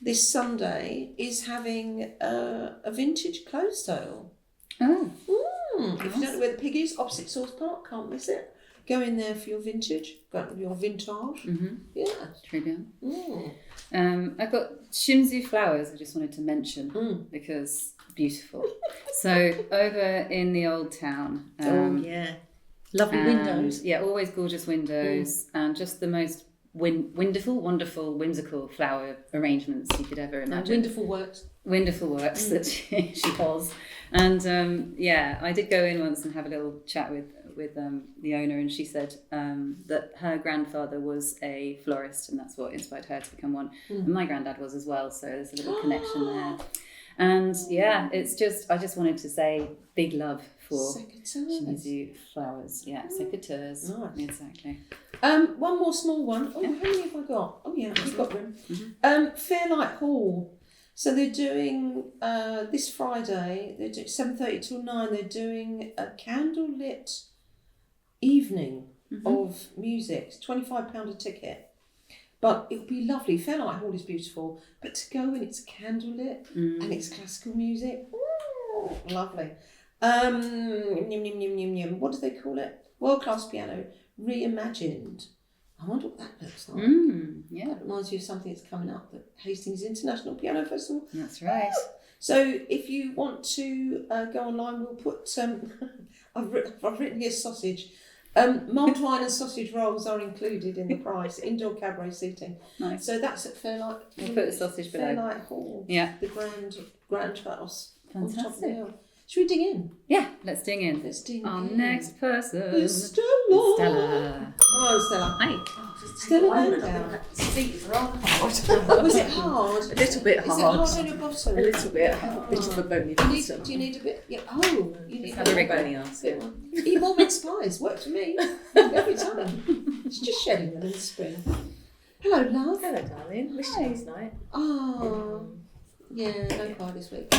this Sunday is having a vintage clothes sale. Oh, If you don't know where the Pig is, opposite Source Park, can't miss it. Go in there for your vintage, your vintage. Yeah. très bien. I've got Shimzu flowers I just wanted to mention because beautiful. So over in the old town. Yeah. Lovely and, windows. Yeah, always gorgeous windows and just the most wonderful, whimsical flower arrangements you could ever imagine. Wonderful works. wonderful works that she does. And I did go in once and have a little chat with the owner, and she said that her grandfather was a florist, and that's what inspired her to become one. And my granddad was as well, so there's a little connection there. And it's just, I just wanted to say big love for Shimizu flowers. Yeah, secateurs. Nice. Exactly. One more small one. Oh, how many have I got? Oh yeah, we've got room. Fairlight Hall. So they're doing this Friday. They're doing 7:30 till 9. They're doing a candlelit evening of music. It's £25 a ticket, but it'll be lovely. Fairlight Hall is beautiful, but to go and it's candlelit and it's classical music, lovely. What do they call it? World class piano reimagined. I wonder what that looks like. That reminds you of something that's coming up, the Hastings International Piano Festival. That's right. So if you want to go online, we'll put I've written here sausage. Mulled wine and sausage rolls are included in the price. Indoor cabaret seating. Nice. So that's at Fairlight. We'll put the sausage below. Fairlight Hall. Yeah. The grand house. On top of the Fantastic. hill. Should we dig in? Yeah, let's ding in. Let's dig Our in. next person. It's Stella. Stella. Oh, Stella. Hi. Stella Landau. Seat is rather hard. Was it hard? A little bit Is it hard. hard on your bottom? A little bit, a bit of a bony Do bottom. you need a bit? Yeah. Oh, you need Have a rig bony ass, yeah. Eat more mince pies. Works for me every time. It's just shedding them in the spring. Hello, love. Hello, darling. Wish you last night. Oh, yeah, no pie this week.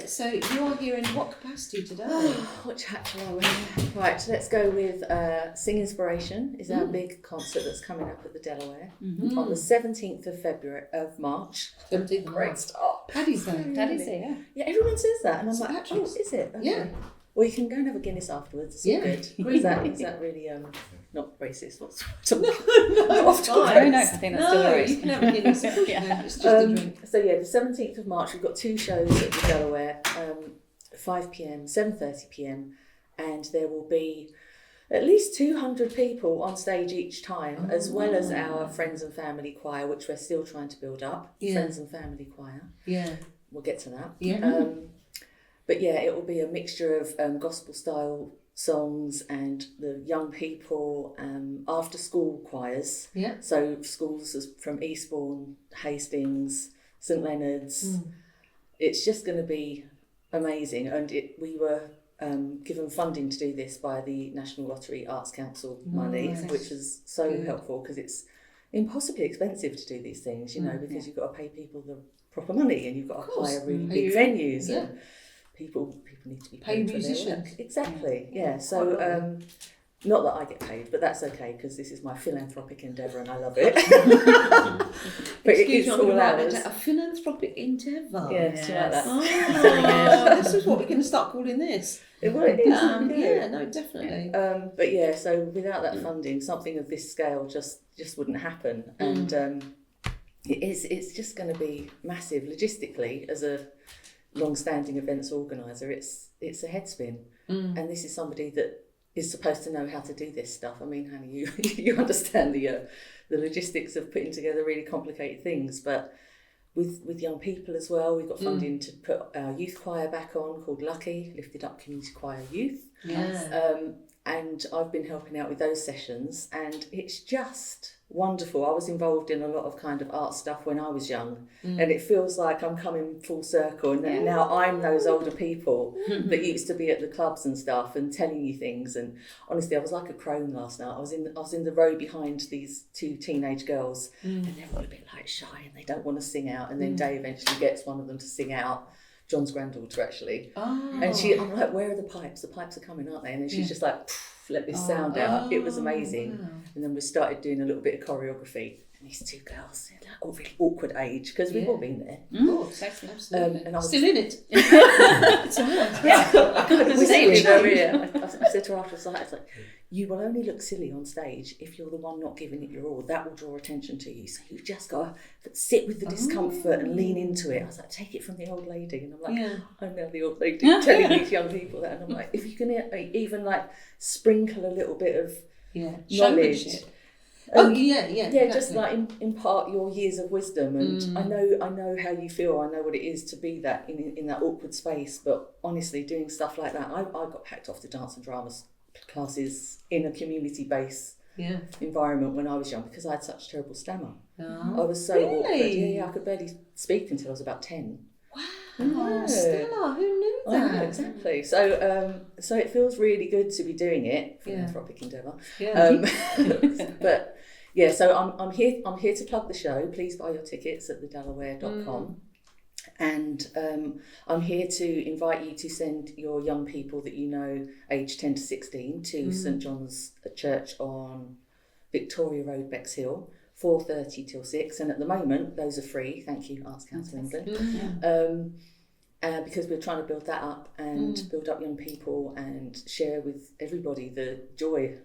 So you are here in what capacity today? What chat shall I wear? Right, let's go with Sing Inspiration is our big concert that's coming up at the Delaware on the 17th of March. 17th Great start. Paddy's Day. Daddy's here, yeah. Yeah, everyone says that, and I'm St. like, Patrick's. oh, is it? Okay. Yeah. Well, you can go and have a Guinness afterwards. It's all Yeah. good. Green. Is that really not racist? What's No, it's fine. No, I think that's still No, right. you can have a Guinness. Yeah. It's just a drink. So yeah, the 17th of March, we've got 2 shows at the Delaware, 5 p.m, 7:30 p.m, and there will be at least 200 people on stage each time, as well as our Friends and Family Choir, which we're still trying to build up. Yeah. Friends and Family Choir. Yeah. We'll get to that. Yeah. But yeah, it will be a mixture of gospel style songs and the young people after school choirs. Yeah. So schools from Eastbourne, Hastings, St Leonards. It's just going to be amazing. And we were given funding to do this by the National Lottery Arts Council money, Nice. which is so Good. helpful because it's impossibly expensive to do these things, you know, because you've got to pay people the proper money and you've got to course. hire really Pay big your- venues yeah. and people need to be Pay paid for their musicians. work. Exactly, yeah. Quite So lovely. not that I get paid, but that's okay because this is my philanthropic endeavour and I love it. But Excuse it's me, I'm all going to write ours. that down. A philanthropic endeavour. Yes, you like that. Oh, this is what we're going to start calling this. It is. Yeah, no, definitely. But yeah, so without that funding, something of this scale just wouldn't happen, and it's just going to be massive logistically. As a long-standing events organizer, it's a head spin, and this is somebody that is supposed to know how to do this stuff. I mean, Hannah, you understand the logistics of putting together really complicated things, but with young people as well, we've got funding to put our youth choir back on called Lucky, Lifted Up Community Choir Youth. Yeah. And I've been helping out with those sessions, and it's just wonderful. I was involved in a lot of kind of art stuff when I was young, and it feels like I'm coming full circle, and now I'm those older people that used to be at the clubs and stuff and telling you things. And honestly, I was like a crone last night. I was in the row behind these 2 teenage girls, and they're all a bit like shy and they don't want to sing out. And then Day eventually gets one of them to sing out. John's granddaughter, actually. Oh. And I'm like, where are the pipes? The pipes are coming, aren't they? And then she's just like, let this sound out. It was amazing. Wow. And then we started doing a little bit of choreography. And these 2 girls, they're like, really awkward age, because we've all been there. Of course, absolutely. And I was Still in it. It's all right. we Same said, change. I said to her after, it's like, you will only look silly on stage if you're the one not giving it your all. That will draw attention to you. So you've just got to sit with the discomfort and lean into it. I was like, take it from the old lady. And I'm like, I'm now the old lady telling these young people that. And I'm like, if you can even like sprinkle a little bit of knowledge. Showmanship. Exactly. Just like impart your years of wisdom, and I know how you feel. I know what it is to be that in that awkward space. But honestly, doing stuff like that, I got packed off to dance and drama classes in a community-based environment when I was young because I had such terrible stammer. I was so awkward. I could barely speak until I was about 10. Wow, Stella, who knew that? I know, exactly. So it feels really good to be doing it, philanthropic endeavour. But yeah, so I'm here to plug the show. Please buy your tickets at thedelaware.com. And I'm here to invite you to send your young people that you know, aged 10 to 16, to St John's Church on Victoria Road, Bexhill, 4:30 till 6. And at the moment, those are free. Thank you, Arts Council England. Because we're trying to build that up and build up young people and share with everybody the joy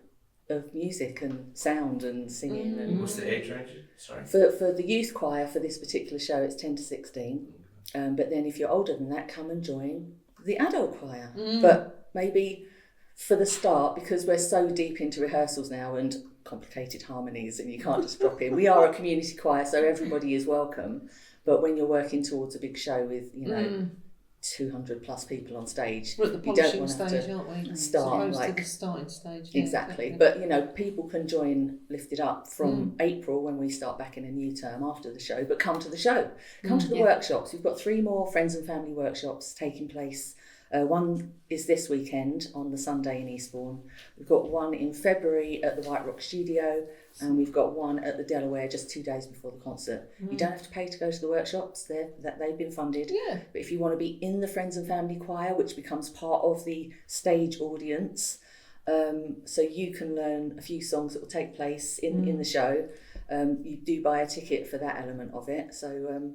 of music and sound and singing. And what's the age range? Sorry. For the youth choir for this particular show, it's 10 to 16. But then if you're older than that, come and join the adult choir. But maybe for the start, because we're so deep into rehearsals now and complicated harmonies and you can't just drop in. We are a community choir, so everybody is welcome. But when you're working towards a big show with, 200 plus people on stage, we're at the you don't polishing want to stage, have aren't we? to start to the starting stage. Exactly. But people can join Lifted Up from April when we start back in a new term after the show. But come to the show, come to the workshops. We've got 3 more friends and family workshops taking place. One is this weekend on the Sunday in Eastbourne. We've got one in February at the White Rock Studio, and we've got one at the Delaware just 2 days before the concert. You don't have to pay to go to the workshops; they've been funded. Yeah. But if you want to be in the Friends and Family Choir, which becomes part of the stage audience, so you can learn a few songs that will take place in the show. You do buy a ticket for that element of it. So.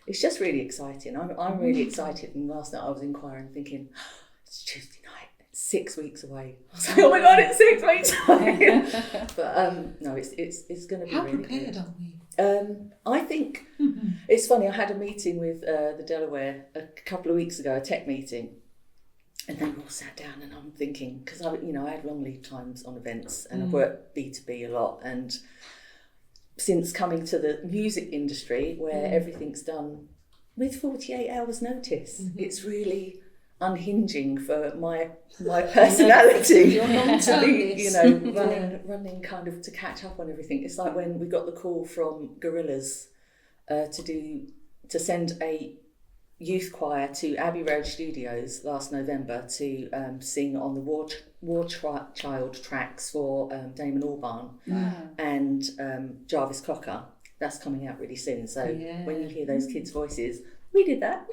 It's just really exciting. I'm really excited. And last night I was inquiring, thinking, it's Tuesday night, it's 6 weeks away. I was like, oh my God, it's 6 weeks away. But no, it's going to be How really prepared good. Are we? I think it's funny. I had a meeting with the Delaware a couple of weeks ago, a tech meeting, and they all sat down, and I'm thinking, because I had long lead times on events, and I've worked B2B a lot, and since coming to the music industry where everything's done with 48 hours notice, it's really unhinging for my personality to be, running kind of to catch up on everything. It's like when we got the call from Gorillas to send a youth choir to Abbey Road Studios last November to sing on the War Child tracks for Damon Albarn and Jarvis Cocker. That's coming out really soon. So when you hear those kids' voices, we did that.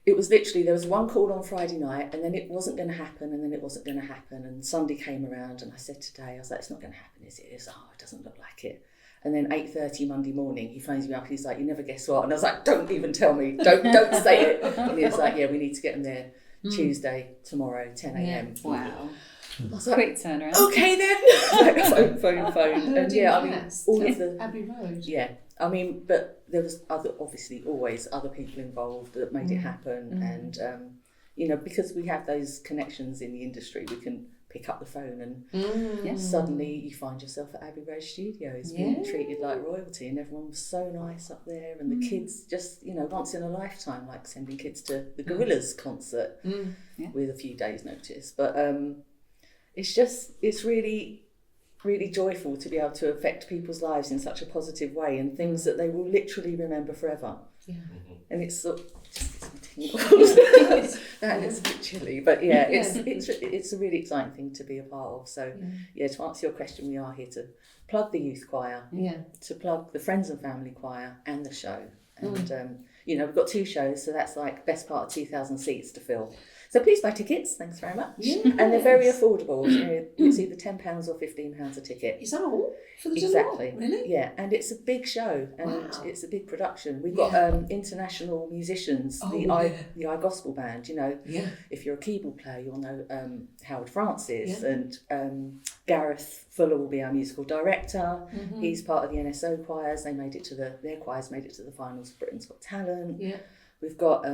It was literally, there was one call on Friday night, and then it wasn't going to happen, and then it wasn't going to happen, and Sunday came around, and I said today, I was like, it's not going to happen, is it? It doesn't look like it. And then 8:30 Monday morning, he phones me up. He's like, "You never guess what?" And I was like, "Don't even tell me. Don't say it." And he was like, "Yeah, we need to get him there Tuesday, tomorrow, 10 a.m." Wow. I was like, quick turnaround. Okay then. phone. And all of the Abbey Road. Yeah, but there was always other people involved that made it happen, and because we have those connections in the industry, we can pick up the phone and suddenly you find yourself at Abbey Road Studios being treated like royalty, and everyone was so nice up there, and the kids just once in a lifetime, like sending kids to the Gorillas concert with a few days notice. But it's really really joyful to be able to affect people's lives in such a positive way, and things that they will literally remember forever. And it's sort of just that is a bit chilly, but it's a really exciting thing to be a part of. So to answer your question, we are here to plug the youth choir, to plug the Friends and Family Choir and the show. And we've got 2 shows, so that's like best part of 2,000 seats to fill. So please buy tickets, thanks very much. And they're very affordable. It's either £10 or £15 a ticket. Is that all for the Exactly. Really? Yeah, and it's a big show, and it's a big production. We've got international musicians, the I Gospel Band. If you're a keyboard player, you'll know Howard Francis, and Gareth Fuller will be our musical director. He's part of the NSO choirs. Their choirs made it to the finals of Britain's Got Talent. We've got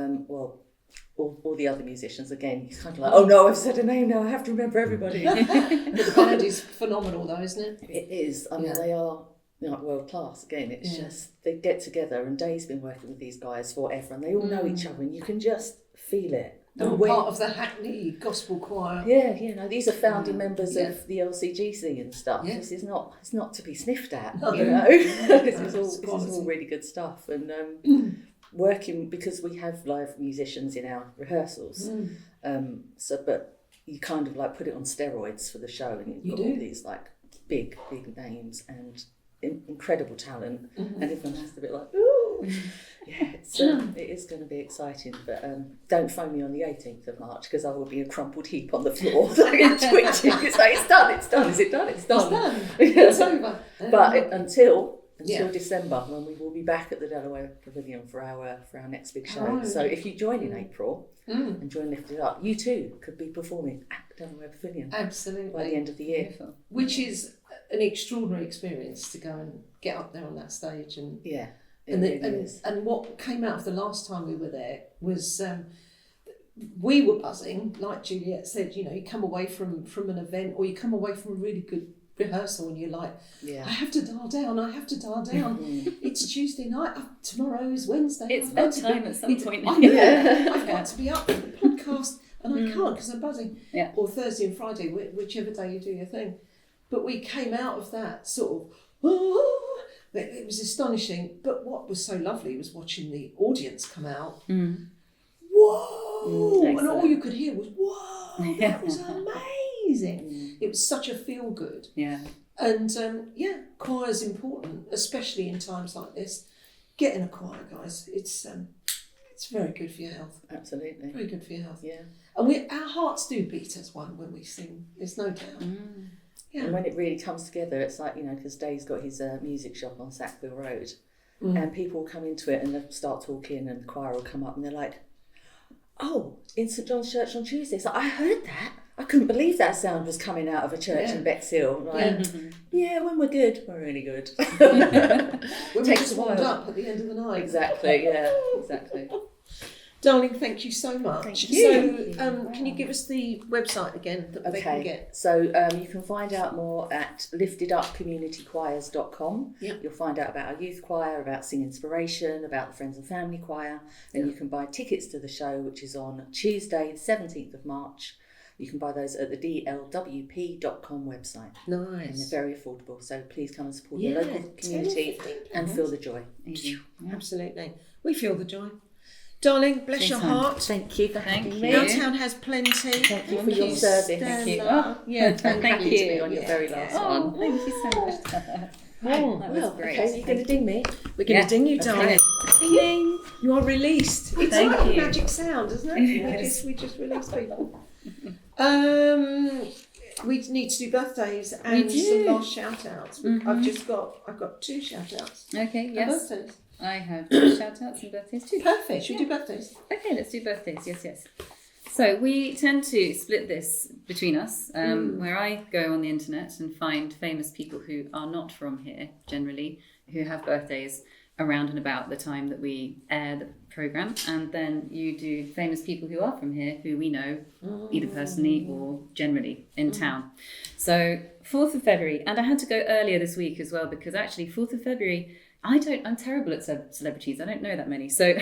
all the other musicians, again, he's kind of like, oh no, I've said a name now, I have to remember everybody. The band is phenomenal though, isn't it? It is. I mean, they are world class. Again, it's just, they get together, and Dave's been working with these guys forever, and they all know each other, and you can just feel it. And we're part of the Hackney Gospel Choir. Yeah, these are founding members of the LCGC and stuff. Yeah. This is not, it's not to be sniffed at, No. This is all really good stuff. And working, because we have live musicians in our rehearsals, but you kind of like put it on steroids for the show, and you've got all these like big names and incredible talent, and everyone has to be like, ooh. Yeah, it is going to be exciting, but don't phone me on the 18th of March, because I will be a crumpled heap on the floor, like twitching. It's like, it's done. Is it done? It's done. It's over. But until December, when we will be back at the Delaware Pavilion for our next big show. So if you join in April and join Lift It Up, you too could be performing at the Delaware Pavilion. Absolutely. By the end of the year. Beautiful. Which is an extraordinary experience to go and get up there on that stage. And Yeah. And what came out of the last time we were there was we were buzzing, like Juliet said, you come away from an event, or you come away from a really good rehearsal, and you're like, I have to dial down. It's Tuesday night, tomorrow is Wednesday. It's bedtime at some point. I've got to be up for the podcast, and I can't because I'm buzzing. Yeah. Or Thursday and Friday, whichever day you do your thing. But we came out of that sort of, it was astonishing. But what was so lovely was watching the audience come out. Whoa! And all you could hear was, whoa, that was amazing. It was such a feel good. Yeah. And choir's important, especially in times like this. Get in a choir, guys. It's very good for your health. Absolutely. Very good for your health. Yeah. And our hearts do beat as one when we sing. There's no doubt. Yeah. And when it really comes together, it's like, because Dave's got his music shop on Sackville Road, and people will come into it and they'll start talking, and the choir will come up and they're like, oh, in St John's Church on Tuesday. It's like, I heard that. I couldn't believe that sound was coming out of a church in Bexhill. Like, when we're good, we're really good. When we Takes just a while. warmed up at the end of the night. Exactly, yeah, exactly. Darling, thank you so much. Thank you. So, can you give us the website again that they can get? So you can find out more at liftedupcommunitychoirs.com. Yep. You'll find out about our youth choir, about Sing Inspiration, about the Friends and Family Choir, and you can buy tickets to the show, which is on Tuesday, the 17th of March. You can buy those at the dlwp.com website. Nice. And they're very affordable, so please come and support your local community and feel the joy. Easy. Yeah. Absolutely. We feel the joy. Darling, bless your heart. Thank you for having me. Our town has plenty. Thank you for your service. Thank you. Oh, Yeah, thank you to be on your very last Oh, one. thank you so much. That was great. Okay, you're going to ding me. We're going to ding you, darling. Ding. You are released. It's Thank like a you. magic sound, isn't it? Yes. We just release people. We need to do birthdays and some last shout outs. I've got 2 shout outs. Okay, yes. Birthdays. I have 2 shout outs and birthdays too. Perfect. Should we do birthdays? Okay, let's do birthdays. Yes. So we tend to split this between us, where I go on the internet and find famous people who are not from here, generally, who have birthdays around and about the time that we air the programme. And then you do famous people who are from here, who we know, either personally or generally in town. So 4th of February, and I had to go earlier this week as well, because actually 4th of February, I'm terrible at celebrities. I don't know that many. So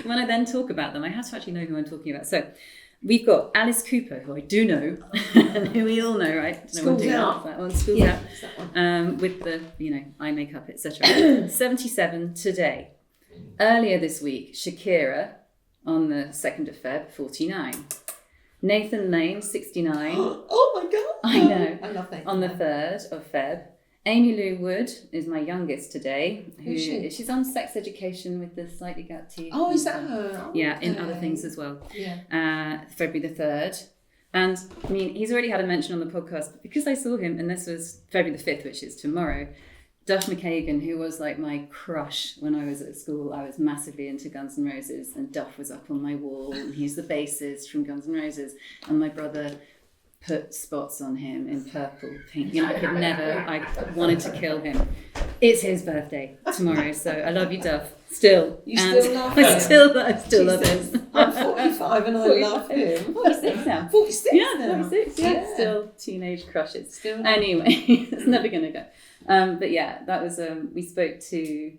when I then talk about them, I have to actually know who I'm talking about. So we've got Alice Cooper, who I do know, and who we all know, right? School's out. That one, School's out. That one. With the, eye makeup, etc. 77 today. Earlier this week, Shakira, on the 2nd of Feb, 49. Nathan Lane, 69. Oh my God. I know. I love that. On the 3rd of Feb. Amy Lou Wood is my youngest today. Who's she? She's on Sex Education with the slightly gut teeth. Oh, is that her? Oh, Yeah, in okay. other things as well. Yeah. February the 3rd. And I mean, he's already had a mention on the podcast, but because I saw him, and this was February the 5th, which is tomorrow, Duff McKagan, who was like my crush when I was at school. I was massively into Guns N' Roses, and Duff was up on my wall, and he's the bassist from Guns N' Roses. And my brother put spots on him in purple, pink. I wanted to kill him. It's his birthday tomorrow, so I love you, Duff. Still. You And still love I him? still love Jesus. him. I'm 45 and I love him. 46 now. 46 Yeah, now. 46. Yeah, Yeah. still teenage crushes. Still. Anyway, it's never going to go. But yeah, that was, we spoke to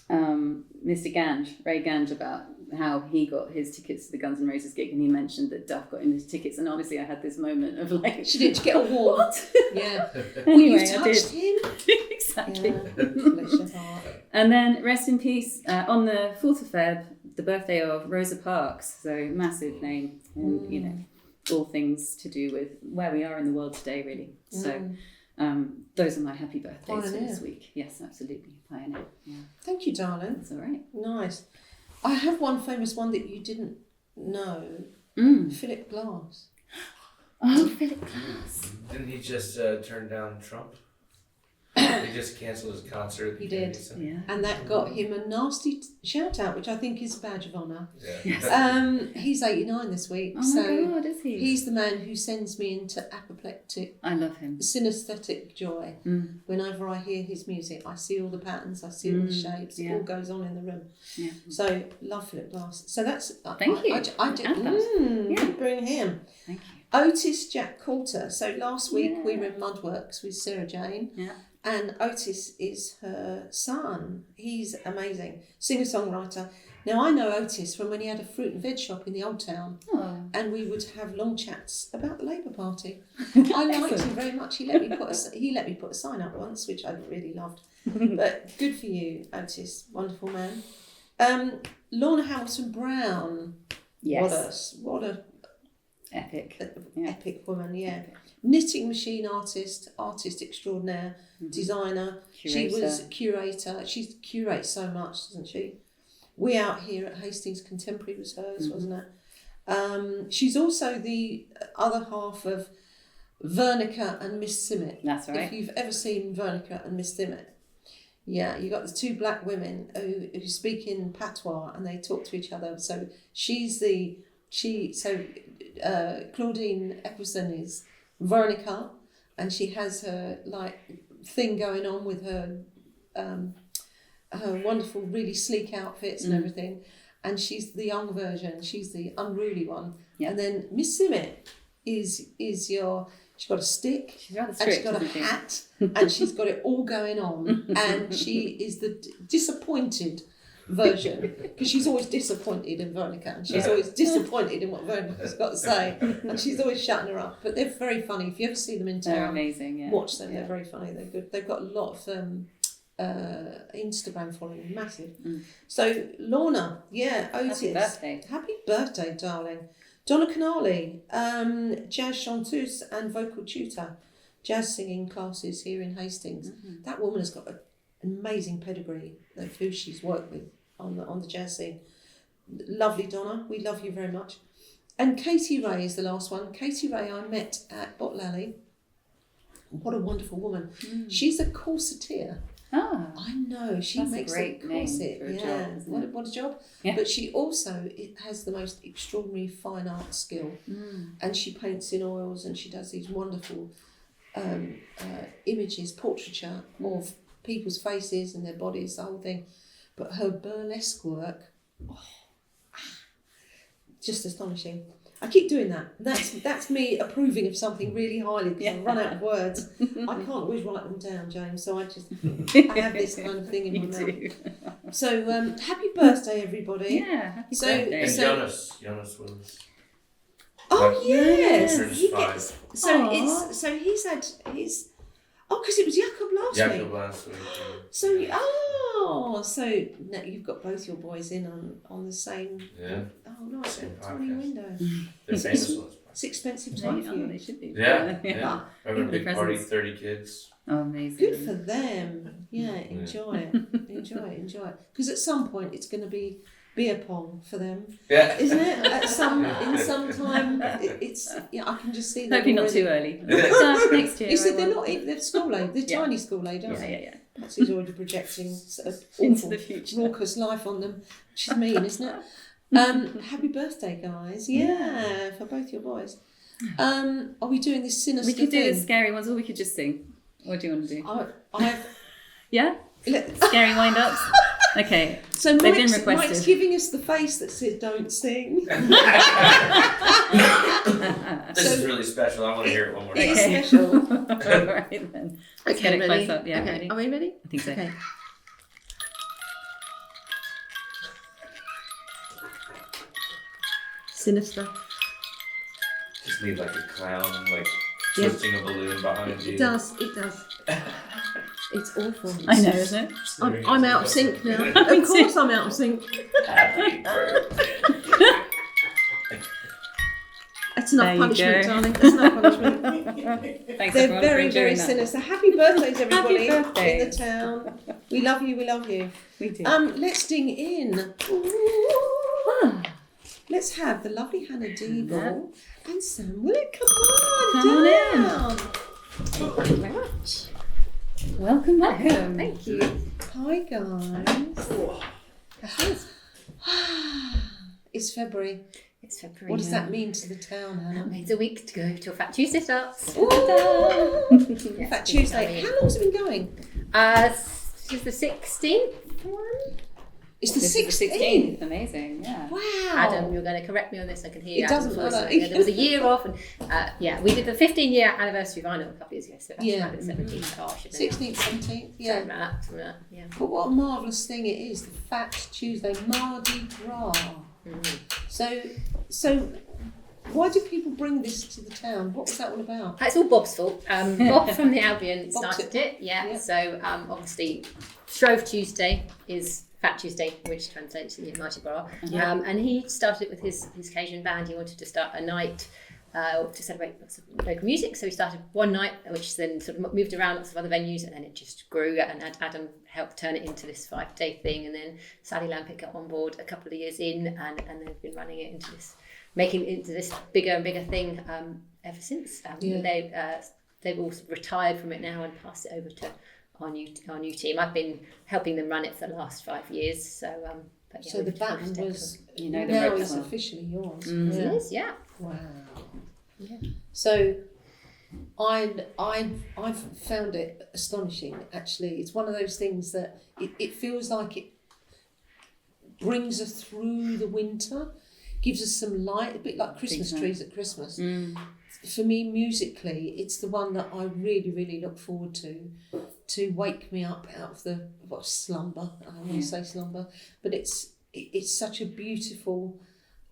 Mr. Gange, Ray Gange, about how he got his tickets to the Guns N' Roses gig, and he mentioned that Duff got him his tickets, and obviously I had this moment of like, She did to get a warm. what? Yeah. Anyway, You I touched did. him. Exactly. Yeah. Bless your heart. And then rest in peace, on the 4th of Feb, the birthday of Rosa Parks, so massive name, and you know, all things to do with where we are in the world today, really. So those are my happy birthdays for this week. Yes, absolutely. Pioneer. Yeah. Thank you, darling. That's all right. Nice. I have one famous one that you didn't know. Philip Glass. Oh, Philip Glass. Didn't he just turn down Trump? He just cancelled his concert. He did. Yeah. And that got him a nasty shout out, which I think is a badge of honour. Yeah. He's 89 this week. Oh so my God, is he? he's the man who sends me into apoplectic, I love him. synesthetic joy. Whenever I hear his music, I see all the patterns, I see all the shapes, it all goes on in the room. Yeah. So, love Philip Glass. So that's... Thank you. I did. Add that. You bring him. Thank you. Otis Jack Coulter. So last week we were in Mudworks with Sarah Jane. Yeah. And Otis is her son. He's amazing. Singer-songwriter. Now, I know Otis from when he had a fruit and veg shop in the Old Town. Oh. And we would have long chats about the Labour Party. I liked him very much. He let me put a sign up once, which I really loved. But good for you, Otis. Wonderful man. Lorna Hamilton Brown. Yes. What a Epic. epic woman, yeah. Knitting machine artist extraordinaire, designer. She was curator. She curates so much, doesn't she? We Out Here at Hastings Contemporary was hers, wasn't it? She's also the other half of Vernica and Miss Simmet. That's right. If you've ever seen Vernica and Miss Simmet, yeah, you got the two black women who speak in patois and they talk to each other. So Claudine Eccleston is Veronica, and she has her like thing going on with her wonderful, really sleek outfits and everything. And she's the young version. She's the unruly one. Yeah. And then Miss Simmet is your. She's got a stick. She's rather and strict, she's got a isn't she? hat, and she's got it all going on. And she is the disappointed version, because she's always disappointed in Veronica, and she's always disappointed in what Veronica's got to say, and she's always shutting her up. But they're very funny. If you ever see them in town, They're amazing. Yeah. watch them. They're very funny. They're good. They've got a lot of Instagram following, massive. So Lorna, Otis, happy birthday, darling. Donna Canali, jazz chanteuse and vocal tutor, jazz singing classes here in Hastings. That woman has got an amazing pedigree of who she's worked with on the jazz scene. Lovely Donna, we love you very much. And Katie Ray is the last one. Katie Ray I met at Bottle Alley. What a wonderul woman. She's a corseteer. Ah, I know, she makes a great name corset. for a Yeah, job, isn't it? what a job. Yeah. But she also has the most extraordinary fine art skill. And she paints in oils, and she does these wonderful images, portraiture of people's faces and their bodies, the whole thing. But her burlesque work, just astonishing. I keep doing that. That's me approving of something really highly, because I've run out of words. I can't always write them down, James, so I have this kind of thing in my mouth. So happy birthday, everybody. Yeah, happy birthday. And So- Jonas Willis. Oh yes, Turns he 5. gets. So he's had his. Oh, because it was Jakob last week. Jacob last week. So now you've got both your boys in on the same. Yeah. Oh nice, Same tiny podcast. window. They're famous ones. It's expensive time for They you. should be. Yeah. Ah, Remember the big party, presents. 30 kids. Oh, amazing. good for them. Yeah, enjoy it. Enjoy it. Because at some point it's going to be beer pong for them, Yeah. isn't it? In some time, it's I can just see them. Hopefully not already. too early. Next year. He said I they're will. not even, they're school age, they're Yeah. tiny school age, aren't Yeah, they? yeah. Perhaps he's already projecting sort of Into awful, the future. raucous life on them, which is mean, isn't it? Happy birthday, guys. Yeah, for both your boys. Are we doing this sinister We could do the thing? scary ones, or we could just sing. What do you want to do? I've Yeah? Scary wind-ups? Okay. So They've been Mike's requested. giving us the face that says don't sing. This is really special. I want to hear it one more time. It's special. All right then. Let's get it ready? close up. Yeah, okay. ready? Are we ready? I think so. Okay. Sinister. Just need like a clown, like Yeah. twisting a balloon behind you. It does. It's awful. I know, isn't it? I'm out of sync now. Me Of course I'm out of sync. Happy birthday. That's enough There you punishment, go. darling. That's enough punishment. Thanks They're everyone for very, very enjoying that. sinister. Happy birthdays, everybody Happy birthdays. in the town. We love you. We love you. We do. Let's ding in. Ooh. Let's have the lovely Hannah Deeble and Sam Willett. Come Come on down. Thank you very much. Welcome. Thank you. Hi, guys. It's February. It's February. What does that mean to the town, Hannah? It's a week to go till Fat Tuesday starts. Ooh. Yes, Fat Tuesday. How long's it been going? This is the 16th one. It's the This is 16th. Amazing, yeah. Wow. Adam, you're going to correct me on this. I can hear you. It doesn't Adam's matter. voice. There was a year off, and we did the 15-year anniversary vinyl a couple of years ago. So that's Yeah. the 17th. Oh, I should know. 16th, 17th, yeah. Something like that, yeah. But what a marvellous thing it is, the Fat Tuesday, Mardi Gras. So why do people bring this to the town? What was that all about? It's all Bob's fault. Bob from the Albion Bob's started it. Yeah. Yeah. So obviously, Shrove Tuesday is Fat Tuesday, which translates to Mardi Gras. And he started it with his Cajun band. He wanted to start a night to celebrate lots of local music. So we started one night, which then sort of moved around lots of other venues, and then it just grew. And Adam helped turn it into this 5-day thing. And then Sally Lampitt got on board a couple of years in, and they've been running it into this, making it into this bigger and bigger thing ever since. They've all retired from it now and passed it over to our new team. I've been helping them run it for the last 5 years. So So the band was the now ropes is well. officially yours. It is, yeah. Wow. Yeah. So I've found it astonishing, actually. It's one of those things that it feels like it brings us through the winter, gives us some light, a bit like Christmas trees at Christmas. For me, musically, it's the one that I really, really look forward to wake me up out of the slumber. I don't want to say slumber, but it's such a beautiful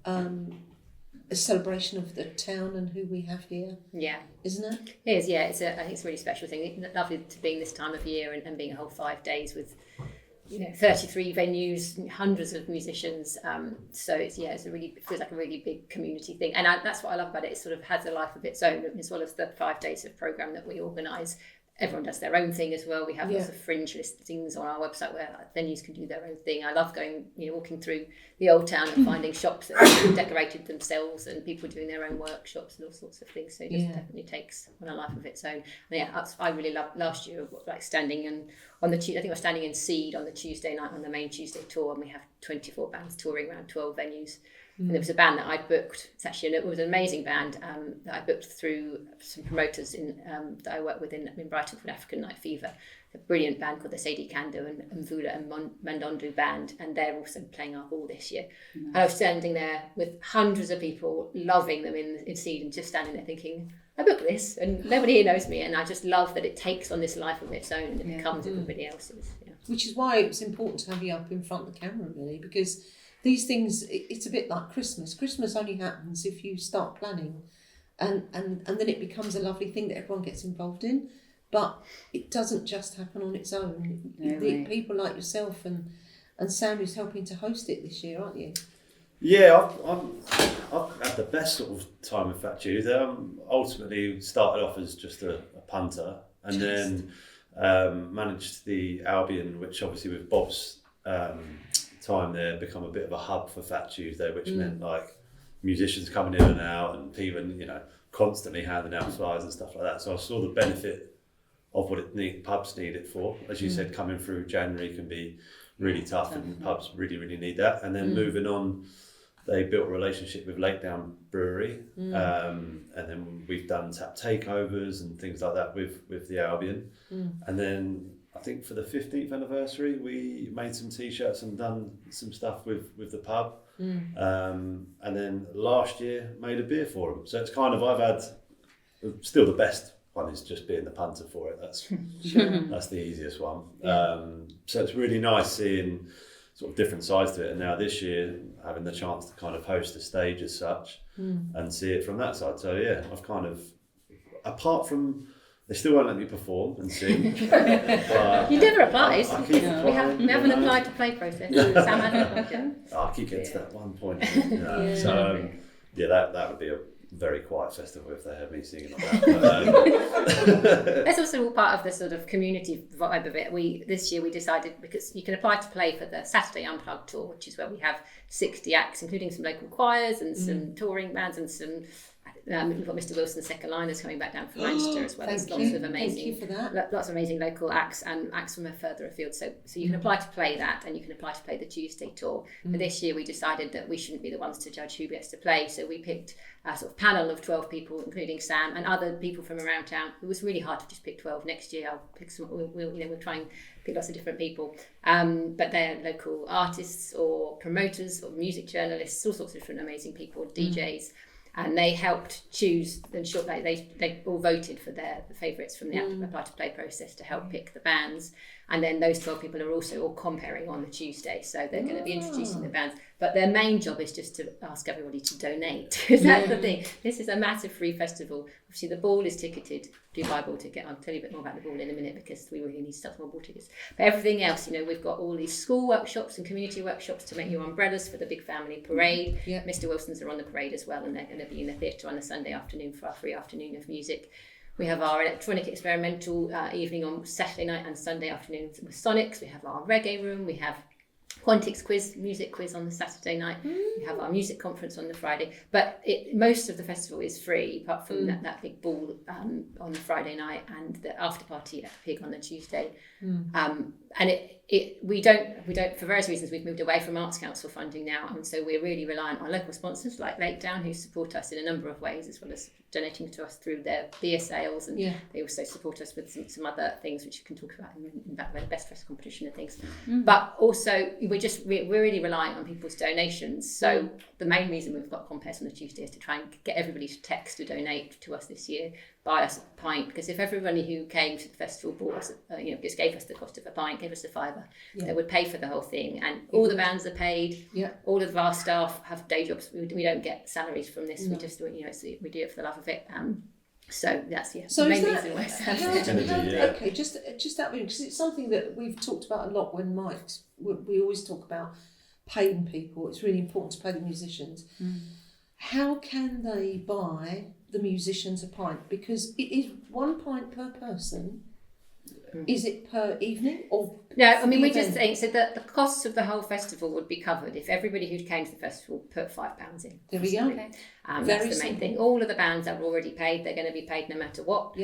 a celebration of the town and who we have here. Yeah. Isn't it? It is, yeah. I think it's a really special thing. It's lovely to being this time of year and being a whole 5 days with 33 venues, hundreds of musicians. So it feels like a really big community thing. And that's what I love about it. It sort of has a life of its own, as well as the 5 days of programme that we organise. Everyone does their own thing as well. We have lots of fringe listings on our website where venues can do their own thing. I love going, walking through the old town and finding shops that have decorated themselves and people doing their own workshops and all sorts of things. So it just definitely takes on a life of its own. And I really loved last year, like standing on the Tuesday. I think I was standing in Seed on the Tuesday night on the main Tuesday tour, and we have 24 bands touring around 12 venues. And there was a band that I booked. It was an amazing band that I booked through some promoters that I work with in Brighton called African Night Fever. A brilliant band called the Sadie Kando and Mvula and Mandondu band, and they're also playing our hall this year. Nice. And I was standing there with hundreds of people, loving them in Seed, and just standing there thinking, I booked this, and nobody here knows me, and I just love that it takes on this life of its own and it becomes everybody else's. Yeah. Which is why it's important to have you up in front of the camera, really, because these things, it's a bit like Christmas. Christmas only happens if you start planning, and then it becomes a lovely thing that everyone gets involved in. But it doesn't just happen on its own. People like yourself and Sam, who's helping to host it this year, aren't you? Yeah, I've had the best sort of time with Fat Tuesday. Ultimately started off as just a punter, and then managed the Albion, which obviously with Bob's time there become a bit of a hub for Fat Tuesday, which meant like musicians coming in and out and people constantly handing out flyers and stuff like that. So I saw the benefit of what pubs need it for. As you said, coming through January can be really tough, and pubs really, really need that. And then moving on, they built a relationship with Lake Down Brewery, and then we've done tap takeovers and things like that with the Albion. And then I think for the 15th anniversary, we made some T-shirts and done some stuff with the pub. And then last year made a beer for them. So it's kind of, I've had, still the best one is just being the punter for it. That's that's the easiest one. So it's really nice seeing sort of different sides to it. And now this year, having the chance to kind of host a stage as such and see it from that side. So yeah, I've kind of, apart from, they still won't let me perform and sing. You never applied. I keep We haven't applied to play process. Sam hasn't. I keep getting to that one point. So that would be a very quiet festival if they had me singing like that. That's also all part of the sort of community vibe of it. This year we decided, because you can apply to play for the Saturday Unplugged tour, which is where we have 60 acts, including some local choirs and some touring bands and some. We've got Mr. Wilson's second liners coming back down from Manchester as well. There's lots of amazing, lots of amazing local acts and acts from further afield. So you can apply to play that, and you can apply to play the Tuesday tour. But this year we decided that we shouldn't be the ones to judge who gets to play. So we picked a sort of panel of 12 people, including Sam and other people from around town. It was really hard to just pick 12. Next year I'll pick some. We'll try and pick lots of different people. But they're local artists or promoters or music journalists, all sorts of different amazing people, DJs. And they helped choose them short. They all voted for their favourites from the apply to play process to help pick the bands. And then those 12 people are also all comparing on the Tuesday, so they're going to be introducing the bands. But their main job is just to ask everybody to donate. That's the thing. This is a massive free festival. Obviously, the ball is ticketed. Do buy a ball ticket. I'll tell you a bit more about the ball in a minute because we really need to start more ball tickets. But everything else, we've got all these school workshops and community workshops to make your umbrellas for the big family parade. Mr. Wilson's are on the parade as well, and they're going to be in the theatre on a Sunday afternoon for our free afternoon of music. We have our electronic experimental evening on Saturday night and Sunday afternoons with Sonics. We have our reggae room. We have Quantics quiz, music quiz on the Saturday night. We have our music conference on the Friday. But most of the festival is free, apart from that big ball on the Friday night and the after party at Pig on the Tuesday. And we don't for various reasons we've moved away from Arts Council funding now, and so we're really reliant on local sponsors like Lake Down, who support us in a number of ways, as well as donating to us through their beer sales, and they also support us with some other things which you can talk about in back the best dress competition and things. But also we're really reliant on people's donations. So the main reason we've got compares on the Tuesday is to try and get everybody to text to donate to us this year. Buy us a pint, because if everybody who came to the festival bought us, just gave us the cost of a pint, gave us a £5, they would pay for the whole thing, and all the bands are paid. All of our staff have day jobs. We don't get salaries from this. We just we do it for the love of it. So that's so the main reason why. Okay, just that because it's something that we've talked about a lot when Mike's. We always talk about paying people. It's really important to pay the musicians. How can they buy the musicians a pint? Because it is 1 pint per person. Is it per evening or? No, I mean we're just saying so that the costs of the whole festival would be covered if everybody who came to the festival put £5 in. There we go. That's the main thing. All of the bands are already paid. They're going to be paid no matter what.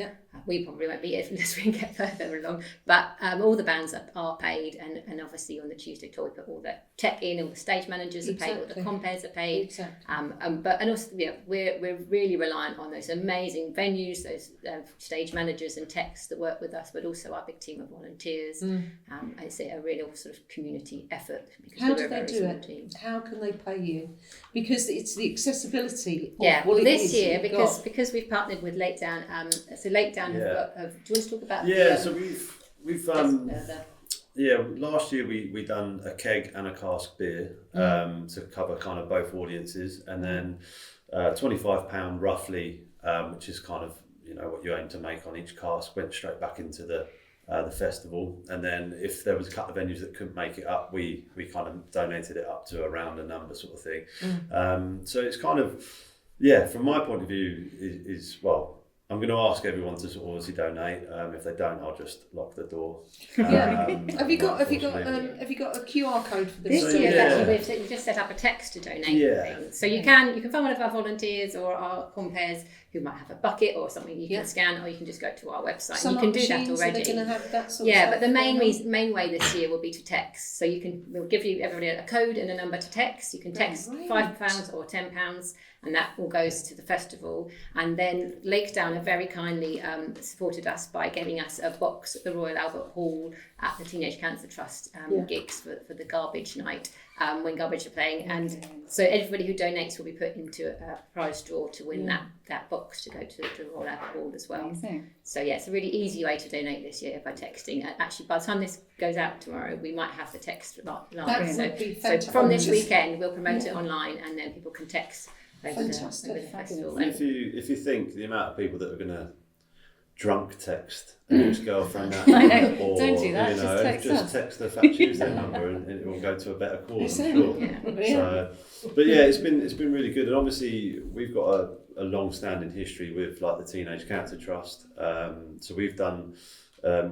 We probably won't be unless we get further along. But all the bands are paid, and obviously on the Tuesday tour we put all the tech in, all the stage managers are paid, all the compares are paid. But also we're really reliant on those amazing venues, those stage managers and techs that work with us, but also our big team of volunteers. It's a real sort of community effort. How do they do it? Team. How can they pay you? Because it's the accessibility. This year because we've partnered with Lake Down. So Lake Down have got. Do you want to talk about? So we've last year we done a keg and a cask beer to cover kind of both audiences, and then £25 roughly, which is kind of what you aim to make on each cask, went straight back into the festival. And then if there was a couple of venues that couldn't make it up, we kind of donated it up to around a number sort of thing. So it's kind of from my point of view is I'm going to ask everyone to sort of obviously donate. If they don't, I'll just lock the door. Have you got a QR code for this year? Actually, we've just set up a text to donate things. So you can find one of our volunteers or our compares who might have a bucket or something you can scan, or you can just go to our website. You can do that already. Going to have that sort of but the main way this year will be to text. So we'll give you everybody a code and a number to text. You can text £5 or £10. and that all goes to the festival. And then Lakedown have very kindly supported us by giving us a box at the Royal Albert Hall at the Teenage Cancer Trust gigs for the Garbage Night when Garbage are playing. And so everybody who donates will be put into a prize draw to win that box to go to the Royal Albert Hall as well. Amazing. So yeah, it's a really easy way to donate this year by texting. Actually, by the time this goes out tomorrow, we might have the text live. So from this weekend, we'll promote it online, and then people can text over the festival. And if you think the amount of people that are going to drunk text and just girlfriend that, I know. or Don't do that. just text the Fat Tuesday number, and it will go to a better cause, I'm sure. Yeah. So, but yeah, it's been really good, and obviously we've got a long-standing history with like the Teenage Cancer Trust. So we've done.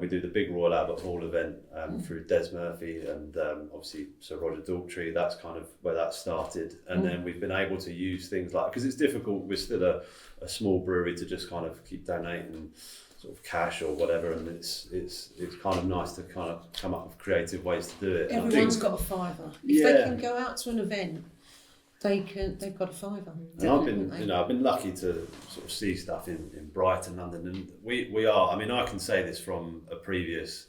We do the big Royal Albert Hall event through Des Murphy and obviously Sir Roger Daltrey. That's kind of where that started. And then we've been able to use things like, because it's difficult, we're still a small brewery, to just kind of keep donating sort of cash or whatever. And it's kind of nice to kind of come up with creative ways to do it. Everyone's got a fiver. If they can go out to an event, they've got a fiver. And I've been lucky to sort of see stuff in Brighton, London, and we are. I mean, I can say this from a previous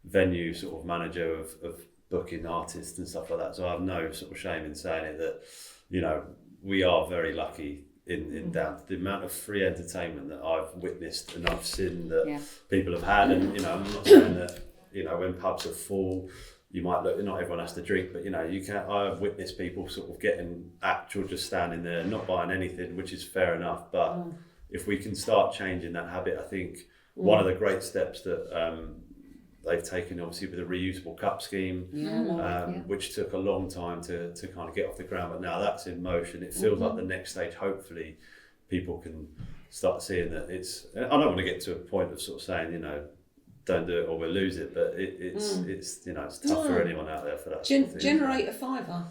venue sort of manager of booking artists and stuff like that. So I have no sort of shame in saying it, that we are very lucky in down to the amount of free entertainment that I've witnessed and I've seen that people have had. And I'm not saying that when pubs are full, you might look, not everyone has to drink, but I've witnessed people sort of getting actual, just standing there, not buying anything, which is fair enough. But if we can start changing that habit, I think one of the great steps that they've taken, obviously, with the reusable cup scheme, which took a long time to kind of get off the ground, but now that's in motion. It feels like the next stage, hopefully, people can start seeing that it's, I don't want to get to a point of sort of saying, don't do it or we'll lose it, but it's tough for anyone out there for that. Generate a fiver.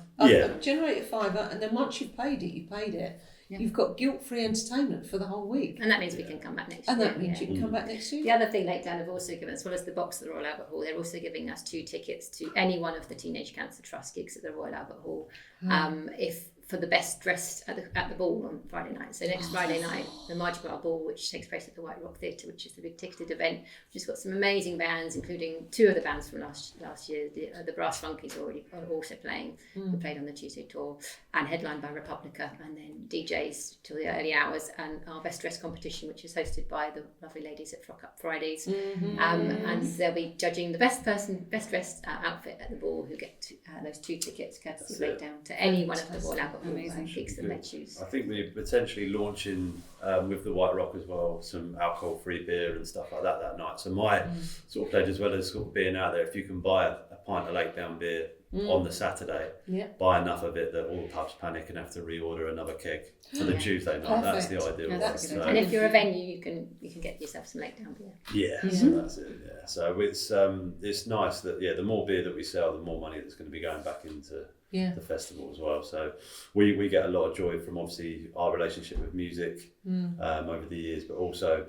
Generate a fiver, and then once you've paid it, you paid it. Yeah. You've got guilt-free entertainment for the whole week. And that means we can come back next year. And that means you can come back next year. The other thing Lakedown have also given, as well as the box at the Royal Albert Hall, they're also giving us 2 tickets to any one of the Teenage Cancer Trust gigs at the Royal Albert Hall. If for the best dressed at the ball on Friday night. So next Friday night, the Mardi Gras Ball, which takes place at the White Rock Theatre, which is the big ticketed event, which has got some amazing bands, including 2 of the bands from last year. The Brass Funkies are also playing, who played on the Tuesday tour, and headlined by Republica, and then DJs till the early hours, and our best dressed competition, which is hosted by the lovely ladies at Frock Up Fridays. And they'll be judging the best dressed outfit at the ball, who get those 2 tickets courtesy of Lakedown to any one of the Royal Albert Hall gigs that they choose. I think we're potentially launching with the White Rock as well some alcohol-free beer and stuff like that night. So my sort of pledge, as well as sort of being out there, if you can buy a pint of Lakedown beer on the Saturday, buy enough of it that all the pubs panic and have to reorder another keg for the Tuesday night. That's the ideal one. So, and if you're a venue, you can get yourself some Lakedown beer. So that's it. So it's nice that the more beer that we sell, the more money that's going to be going back into the festival as well. So we get a lot of joy from obviously our relationship with music over the years, but also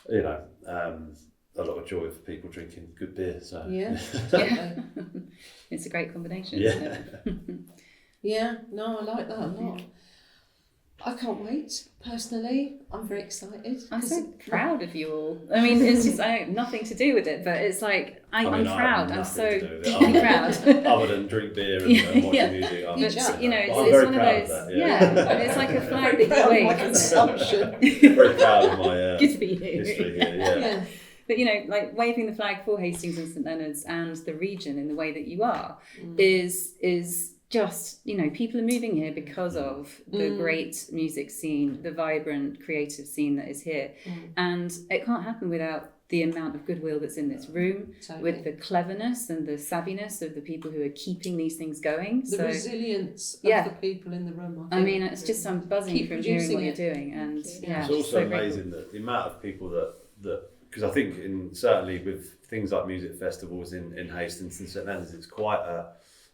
a lot of joy for people drinking good beer. So it's a great combination. No, I like that a lot. I can't wait. Personally, I'm very excited. I'm so proud of you all. I mean, it's just nothing to do with it, but it's like I'm proud. I'm so deeply proud. Other than drink beer and watch music. But it's one of those. It's like a flag that you wave. Consumption. Very proud of my Good for you. history here. But like waving the flag for Hastings and St Leonards and the region in the way that you are is just, people are moving here because of the great music scene, the vibrant creative scene that is here. And it can't happen without the amount of goodwill that's in this room, with the cleverness and the savviness of the people who are keeping these things going. The resilience of the people in the room. I mean, it's just, I'm buzzing from hearing what you're doing. And it's also amazing that the amount of people that because I think certainly with things like music festivals in Hastings and St Leonards, it's quite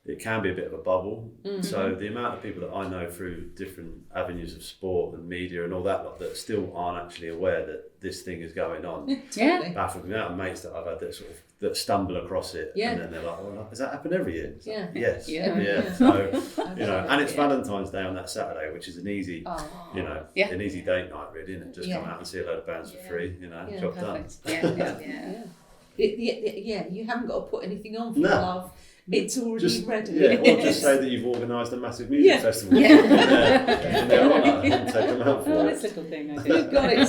it can be a bit of a bubble. So the amount of people that I know through different avenues of sport and media and all that lot that still aren't actually aware that this thing is going on, baffles me. The amount of mates that I've had that that stumble across it, and then they're like, "Oh, does that happen every year?" Like, yes, So and it's Valentine's Day on that Saturday, which is an easy, an easy date night, really, isn't it? Just come out and see a load of bands for free, job done. You haven't got to put anything on for love. It's already ready. Or just say that you've organised a massive music festival. And they're on that and take them out for this little thing I do. You've got it, I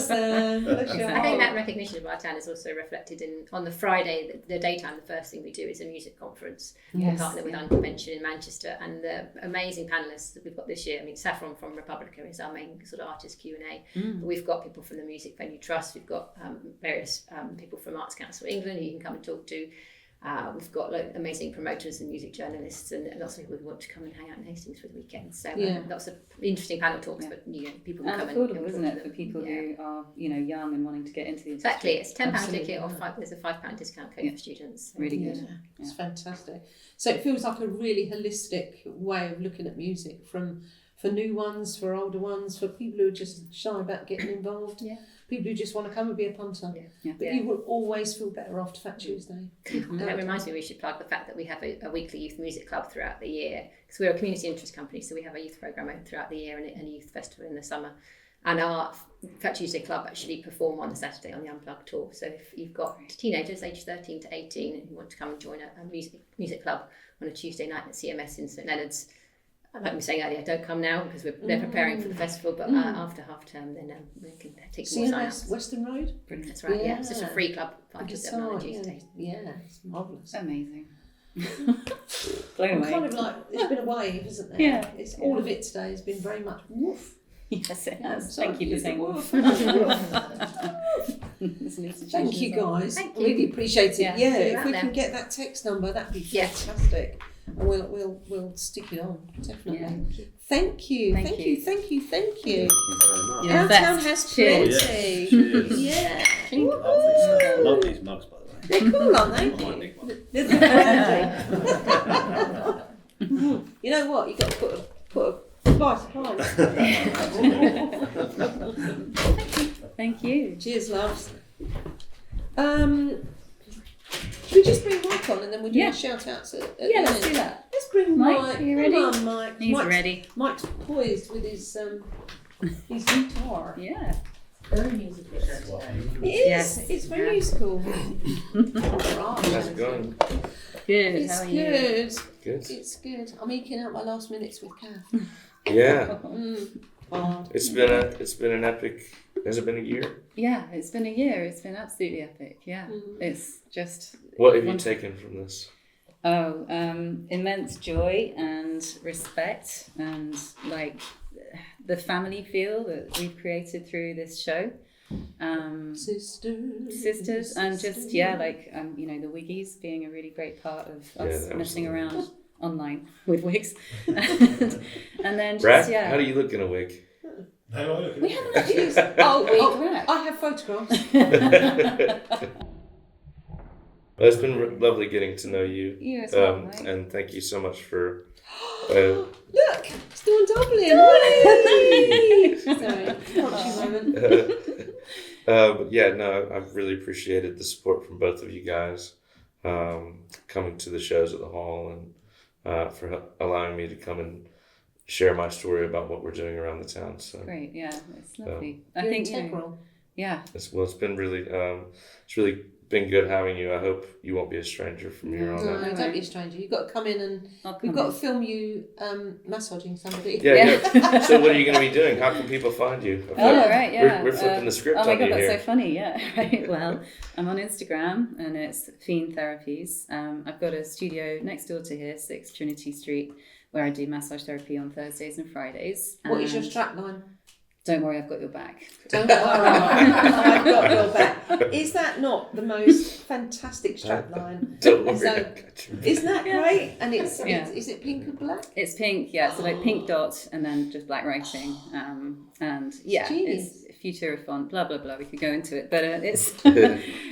think that recognition of our town is also reflected on the Friday, the daytime. The first thing we do is a music conference. We partner with Unconvention in Manchester, and the amazing panellists that we've got this year. I mean, Saffron from Republica is our main sort of artist Q&A. We've got people from the Music Venue Trust. We've got various people from Arts Council England who you can come and talk to. We've got amazing promoters and music journalists and lots of people who want to come and hang out in Hastings for the weekend. So lots of interesting panel talks, but people who come and affordable, isn't it, for people who are young and wanting to get into the industry? Exactly, it's £10 ticket or there's a £5 discount code for students. Really good. It's fantastic. So it feels like a really holistic way of looking at music for new ones, for older ones, for people who are just shy about getting involved. People who just want to come and be a punter. But you will always feel better after Fat Tuesday. That reminds me we should plug the fact that we have a weekly youth music club throughout the year, because we're a community interest company, so we have a youth programme throughout the year and a youth festival in the summer. And our Fat Tuesday club actually perform on the Saturday on the Unplugged tour. So if you've got teenagers aged 13 to 18 who want to come and join a music club on a Tuesday night at CMS in St Leonards, like we were saying earlier, don't come now because they're preparing for the festival, but after half term then they can take some more sign-ups. Western Road? That's right, it's just a free club, 5 to 7 on a Tuesday. It's marvellous. Amazing. I'm kind of like, there's been a wave, isn't there? It's all of it today has been very much woof. Yes, it has. Thank you for saying woof. Thank you guys. Thank you. Really appreciate it. If we there. can get that text number, that'd be fantastic. And we'll stick it on, definitely. Thank you. Thank you very much. Our town has Trinity. Cheers. Love these mugs, by the way. They're cool, aren't they? I might nick one. You know what? You've got to put a price. Thank you. Cheers, loves. Should we just bring Mike on and then we'll do the shout-outs at the let's end? do that. Let's bring Mike. Are you ready? Come on, Mike. He's ready. Mike's poised with his guitar. Yeah. Very musical show today. It is. Yes. It's very musical. How's it going? Good. It's How are you? good. Good. It's good. I'm eking out my last minutes with Caf. Yeah. Hard. It's been an epic. Has it been a year? Yeah, it's been a year. It's been absolutely epic. Yeah, it's just. What have you taken from this? Oh, immense joy and respect and like the family feel that we've created through this show. Sisters and just the Wiggies being a really great part of us messing around online with wigs. and then just, Brad, how do you look in a wig? We haven't looked at these. I have photographs. Well, it's been lovely getting to know you. You as well, Mike. And thank you so much for. Look, it's doing Dublin. Sorry, crunchy moment. I've really appreciated the support from both of you guys, coming to the shows at the hall and for allowing me to come and share my story about what we're doing around the town. So great, yeah, it's lovely. I You're think integral. It's been really it's really been good having you. I hope you won't be a stranger from here on out. No, don't be a stranger. You've got to come in and we've got to film you massaging somebody. Yeah. So what are you going to be doing? How can people find you? Right, yeah. We're flipping the script on you here. Oh my God, that's so funny, yeah. Right, well, I'm on Instagram and it's Fiend Therapies. I've got a studio next door to here, 6 Trinity Street, where I do massage therapy on Thursdays and Fridays. What is your strapline? Don't worry, I've got your back. Don't worry, I've got your back. Is that not the most fantastic strapline? Don't worry. Isn't that great? And is it pink and black? It's pink, yeah. So like pink dot and then just black writing. And yeah, Genius. it's Futurophont, blah blah blah. We could go into it, but it's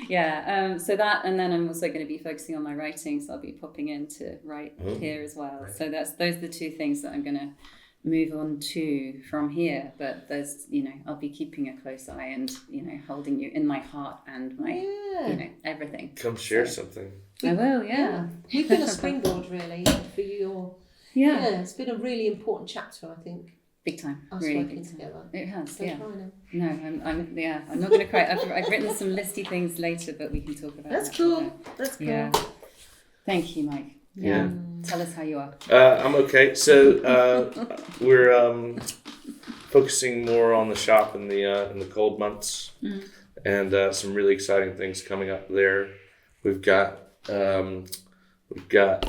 yeah. So that, and then I'm also going to be focusing on my writing, so I'll be popping in to write here as well. Right. So those are the two things that I'm going to move on to from here. But there's, I'll be keeping a close eye and holding you in my heart and my everything. Come share something. I will. Yeah. We've been a springboard really for your. Yeah, it's been a really important chapter, I think. Big time, Us really working big time. together. It has, So yeah. try now. No, I'm not going to cry. I've written some listy things later, but we can talk about. That's that. cool. Yeah. That's cool. Yeah. Thank you, Mike. Yeah. Tell us how you are. I'm okay. So we're focusing more on the shop in the cold months, and some really exciting things coming up there. We've got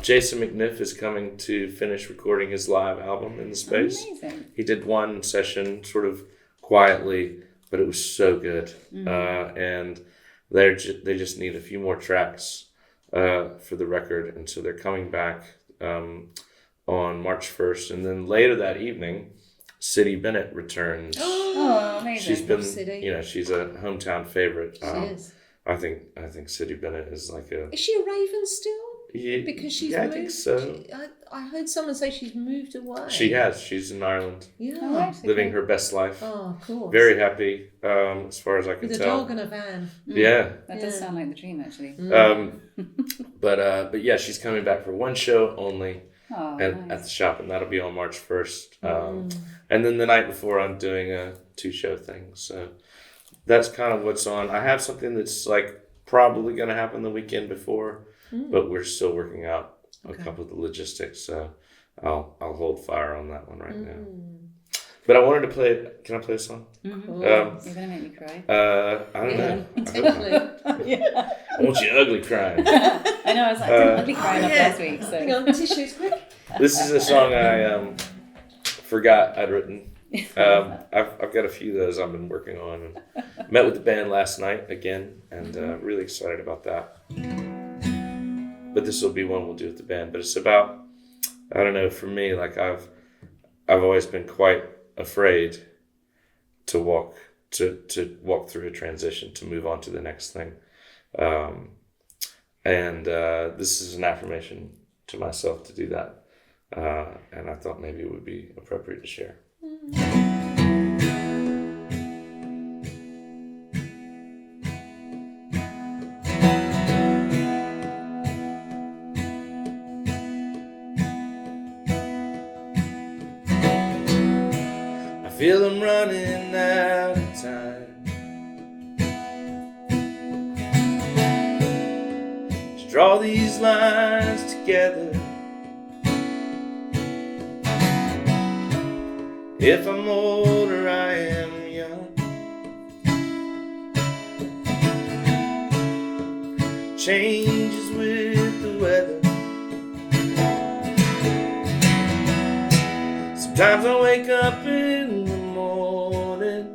Jason McNiff is coming to finish recording his live album in the space. Amazing. He did one session sort of quietly, but it was so good. And they just need a few more tracks for the record, and so they're coming back on March 1st, and then later that evening, Siddy Bennett returns. Oh, amazing! She's been, Siddy. she's a hometown favorite. She is. I think Siddy Bennett is like a. Is she a Raven still? Yeah, Because she's yeah, moved. I think so. I heard someone say she's moved away. She has. She's in Ireland, Yeah. Oh, right, living okay. her best life. Oh, cool. Very happy, as far as I can With a tell. dog and a van. Yeah. That does sound like the dream, actually. But she's coming back for one show only, Oh, at nice. the shop, and that'll be on March 1st. And then the night before, I'm doing a 2-show thing. So that's kind of what's on. I have something that's like probably going to happen the weekend before, but we're still working out a couple of the logistics. So I'll hold fire on that one right now. But I wanted to play. Can I play a song? You're gonna make me cry. I don't know. Potentially. I want you ugly crying. I know. I was like, I'd be crying up last week. So Hang on, tissues quick. This is a song I forgot I'd written. I've got a few of those I've been working on, and met with the band last night again, and really excited about that. But this will be one we'll do with the band. But it's about, I don't know, for me, like I've always been quite afraid to walk through a transition, to move on to the next thing, and this is an affirmation to myself to do that, and I thought maybe it would be appropriate to share. I feel I'm running out of time to draw these lines together. If I'm old or I am young, changes with the weather. Sometimes I wake up in the morning,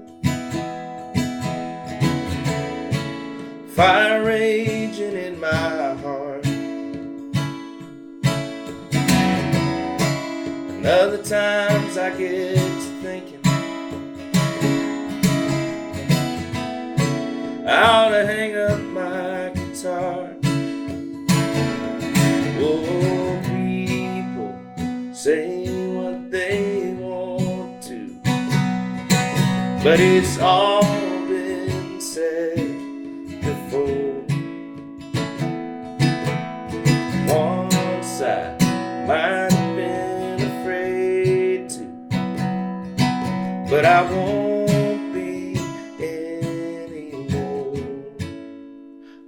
fire raging in my heart. And other times I get to thinking I ought to hang up my guitar. Oh, people say what they want to, but it's all been said before. Once I might have been afraid to, but I won't be anymore.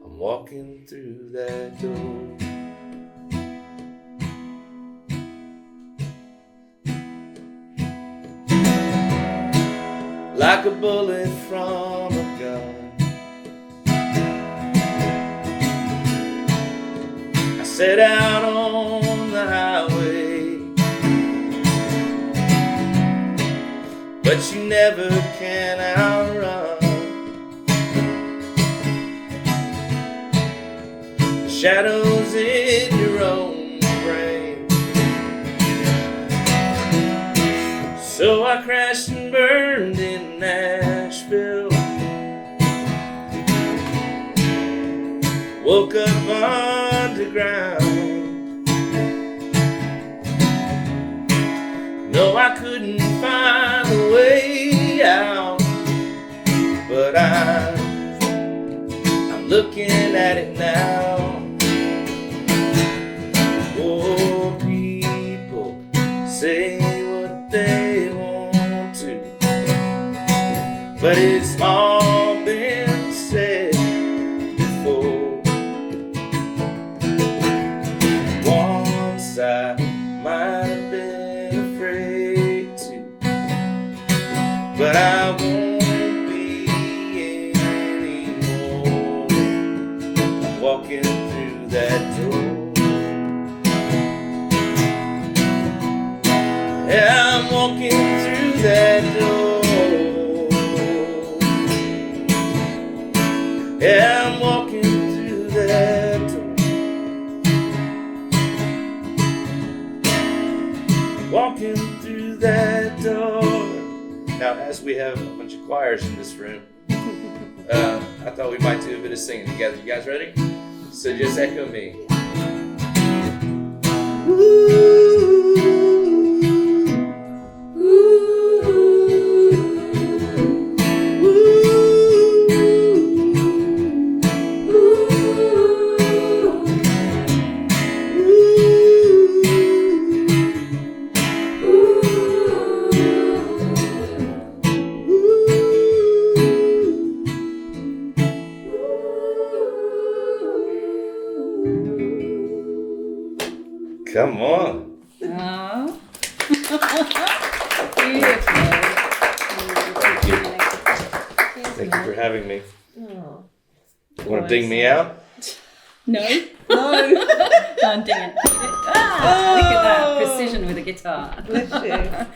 I'm walking through that door. Like a bullet from a gun, I set out on the highway, but you never can outrun the shadows in your own brain. So I crashed and burned in Nashville, woke up underground. No, I couldn't find a way out, but I'm looking at it now. Oh, people say what they want to, but it's all been said before. Once I might have been afraid to, but I won't be anymore. I'm walking through that door. Yeah, I'm walking through that door. Yeah, I'm walking through that door. Walking through that door. Now, as we have a bunch of choirs in this room, I thought we might do a bit of singing together. You guys ready? So just echo me. Come on. Oh. Thank you. Thank you for having me. Oh. You want to ding me out? No. No. I'm dinging. Ah, look at that precision with a guitar. Bless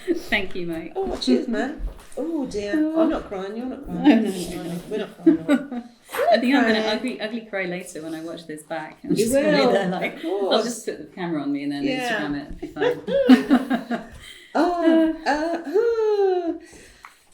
you. Thank you, mate. Oh, cheers, man. Oh dear. I'm not crying. You're not crying. No, no, We're not crying. Are I think I'm going to ugly cry later when I watch this back. I'm You just going to be will, there like, of course. I'll just put the camera on me and then Yeah. Instagram it. It'll be fine.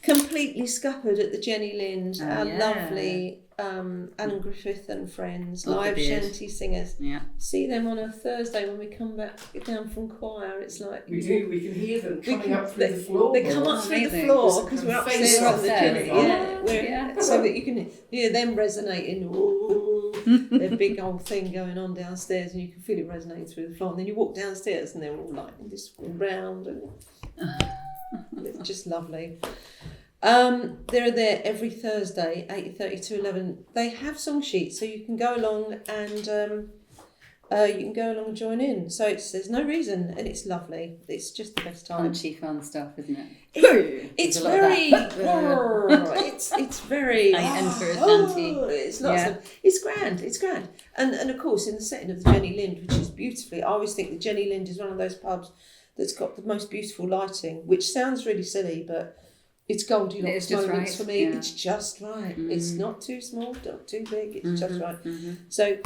Completely scuppered at the Jenny Lind, Oh, our yeah. lovely Anne Griffith and friends, Oh, live the beard. shanty singers. Yeah. See them on a Thursday when we come back down from choir. It's like We do. We can hear them We coming can- up through the floor. They come up through the Amazing. floor because we're Face upstairs on off the there. Jenny. Yeah, Yeah. so that you can hear them resonating. Ooh, their big old thing going on downstairs, and you can feel it resonating through the floor. And then you walk downstairs, and they're all like this round, and it's just lovely. They're there every Thursday, 8:30 to 11. They have song sheets, so you can go along and join in. So there's no reason, and it's lovely. It's just the best time. Punchy fun stuff, isn't it? It's There's a lot of very, that. it's very. I enter a shanty. It's lots Yeah. of. It's grand, and of course in the setting of the Jenny Lind, which is beautifully. I always think the Jenny Lind is one of those pubs that's got the most beautiful lighting, which sounds really silly, but it's Goldilocks It's just moments right, for me. yeah. It's just right. It's not too small, not too big. It's just right. Mm-hmm. So,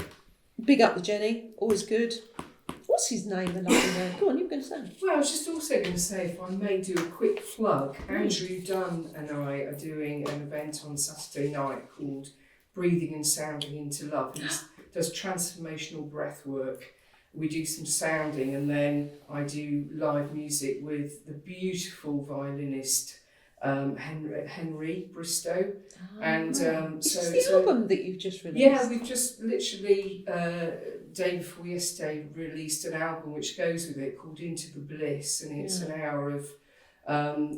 big up the Jenny. Always good. What's his name? The lovely man. Go on, you were going to say. Well, I was just also going to say, if I may do a quick plug, Andrew Dunn and I are doing an event on Saturday night called Breathing and Sounding into Love. He does transformational breath work. We do some sounding, and then I do live music with the beautiful violinist Henry Bristow. And Is this the album that you've just released? yeah, we've just literally day before yesterday released an album which goes with it called Into the Bliss, and it's an hour of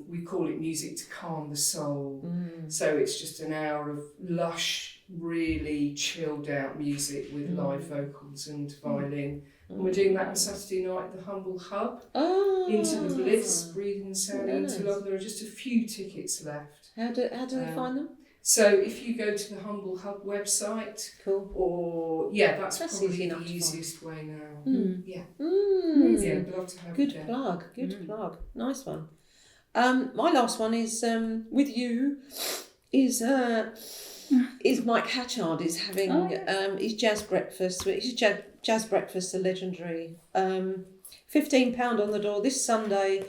we call it music to calm the soul. So it's just an hour of lush, really chilled out music with live vocals and violin. And we're doing that on Saturday night at the Humble Hub. Into the Bliss, Breathing and Sounding into Love. There are just a few tickets left. How do they find them? So if you go to the Humble Hub website, Cool. or that's easy probably enough the to find. easiest way now. Yeah, I'd love to have Good you there. plug. Good plug. Nice one. My last one is with you. Is Mike Hatchard is having his jazz breakfast. His jazz breakfast, a legendary. £15 on the door this Sunday,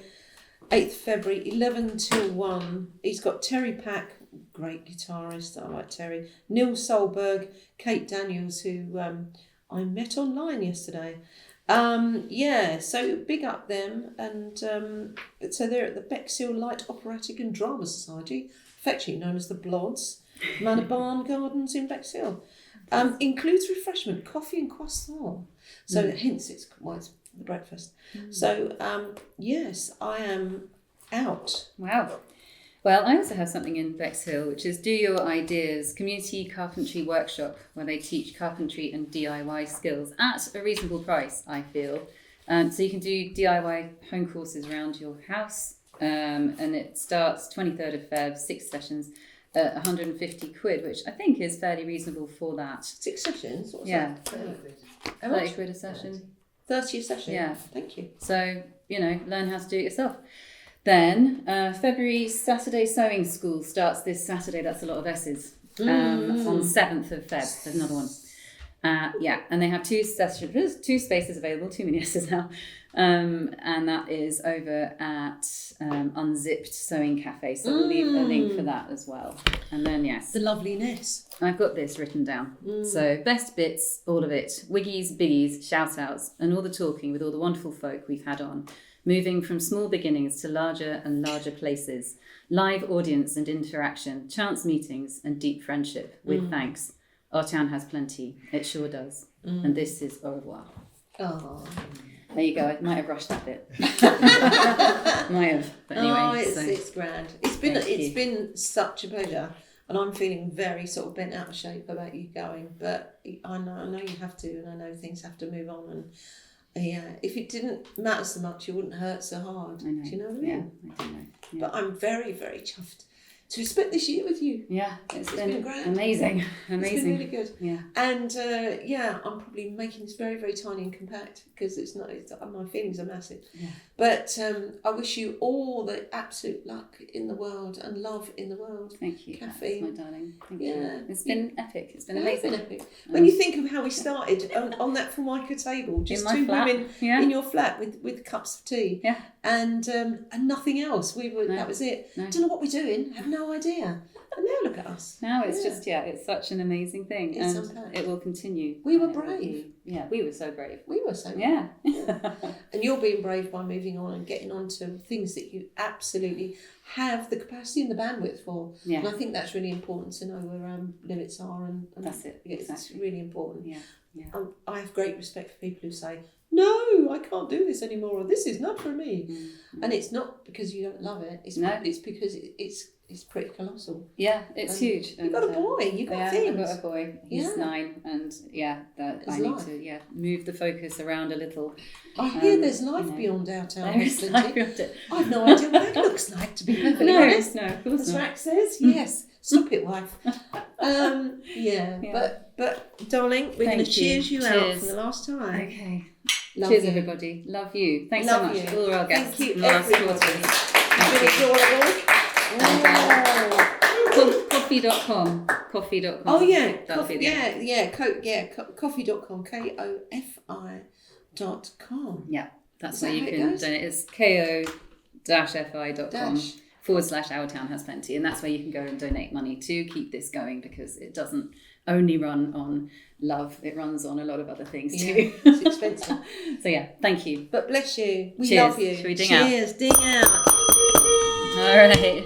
8th February, 11 till 1. He's got Terry Pack, great guitarist. I like Terry. Neil Solberg, Kate Daniels, who I met online yesterday. So big up them. And so they're at the Bexhill Light Operatic and Drama Society, affectionately known as the Blods, Manor Barn Gardens in Bexhill. Includes refreshment, coffee and croissant. So hence it's the breakfast. So yes, I am out. Wow. Well, I also have something in Bexhill, which is Do Your Ideas Community Carpentry Workshop, where they teach carpentry and DIY skills at a reasonable price, I feel. So you can do DIY home courses around your house, and it starts 23rd of Feb, 6 sessions, at 150 quid, which I think is fairly reasonable for that. 6 sessions? What's that? 30 quid a session. 30 a session? Yeah. Thank you. So, learn how to do it yourself. Then, February Saturday Sewing School starts this Saturday. That's a lot of S's. On 7th of Feb. There's another one. And they have 2 sessions, 2 spaces available, too many S's now. And that is over at Unzipped Sewing Cafe. So we'll leave a link for that as well. And then, yes. The loveliness. I've got this written down. So, best bits, all of it. Wiggies, biggies, shout-outs, and all the talking with all the wonderful folk we've had on. Moving from small beginnings to larger and larger places. Live audience and interaction. Chance meetings and deep friendship. With thanks. Our town has plenty. It sure does. And this is au revoir. Oh. There you go. I might have rushed that bit. Might have. But anyway. It's grand. It's been such a pleasure. And I'm feeling very sort of bent out of shape about you going. But I know you have to, and I know things have to move on. And if it didn't matter so much, it wouldn't hurt so hard. I know. Do you know what I mean? Yeah, I do know. Yeah. But I'm very, very chuffed to have spent this year with you. Yeah, it's been great. amazing. It's been really good. Yeah. And I'm probably making this very, very tiny and compact because my feelings are massive. Yeah. But I wish you all the absolute luck in the world and love in the world. Thank you, Caffeine. my darling. Thank Yeah. you. It's been epic. It's been It has amazing. been epic. When you think of how we started on that Formica table, just In my 2 flat. women Yeah. in your flat with cups of tea, Yeah. and nothing else. No. That was it. No. Don't know what we're doing. Have no idea. And now look at us. Now it's just it's such an amazing thing, It's and unpacked. it will continue. We were And it will brave. be- we were so brave. We were so Yeah. And you're being brave by moving on and getting on to things that you absolutely have the capacity and the bandwidth for. Yeah. And I think that's really important to know where limits are. And That's it, It's exactly. really important. Yeah. Yeah. I have great respect for people who say, no, I can't do this anymore, or this is not for me. And it's not because you don't love it. It's because it's pretty colossal. Yeah, it's huge. You've got a boy. You've got things. I've got a boy. He's 9, and There's I need life. to move the focus around a little. I hear there's life beyond our town. There is life beyond it. I've no idea what that looks like, to be perfectly honest. No, of course As not. Rack says, yes. Stop it, wife. But darling, we're going to Thank you. cheers you out Cheers. for the last time. Okay. Love Cheers, you. everybody. Love you. Thanks Love so much you. for all our guests. Thank you, from the last everybody. quarter. It's been adorable. Coffee.com. Coffee.com. Oh yeah, That'll be the coffee.com, KOFI.com. Yeah, that's Is where that you how it can goes? donate. It's ko-fi.com Dash. /Our Town Has Plenty, and that's where you can go and donate money to keep this going, because it doesn't only run on love, it runs on a lot of other things too. It's expensive. So yeah, thank you. But bless you. We Cheers. love you. Shall we ding out? Cheers, ding out. All right.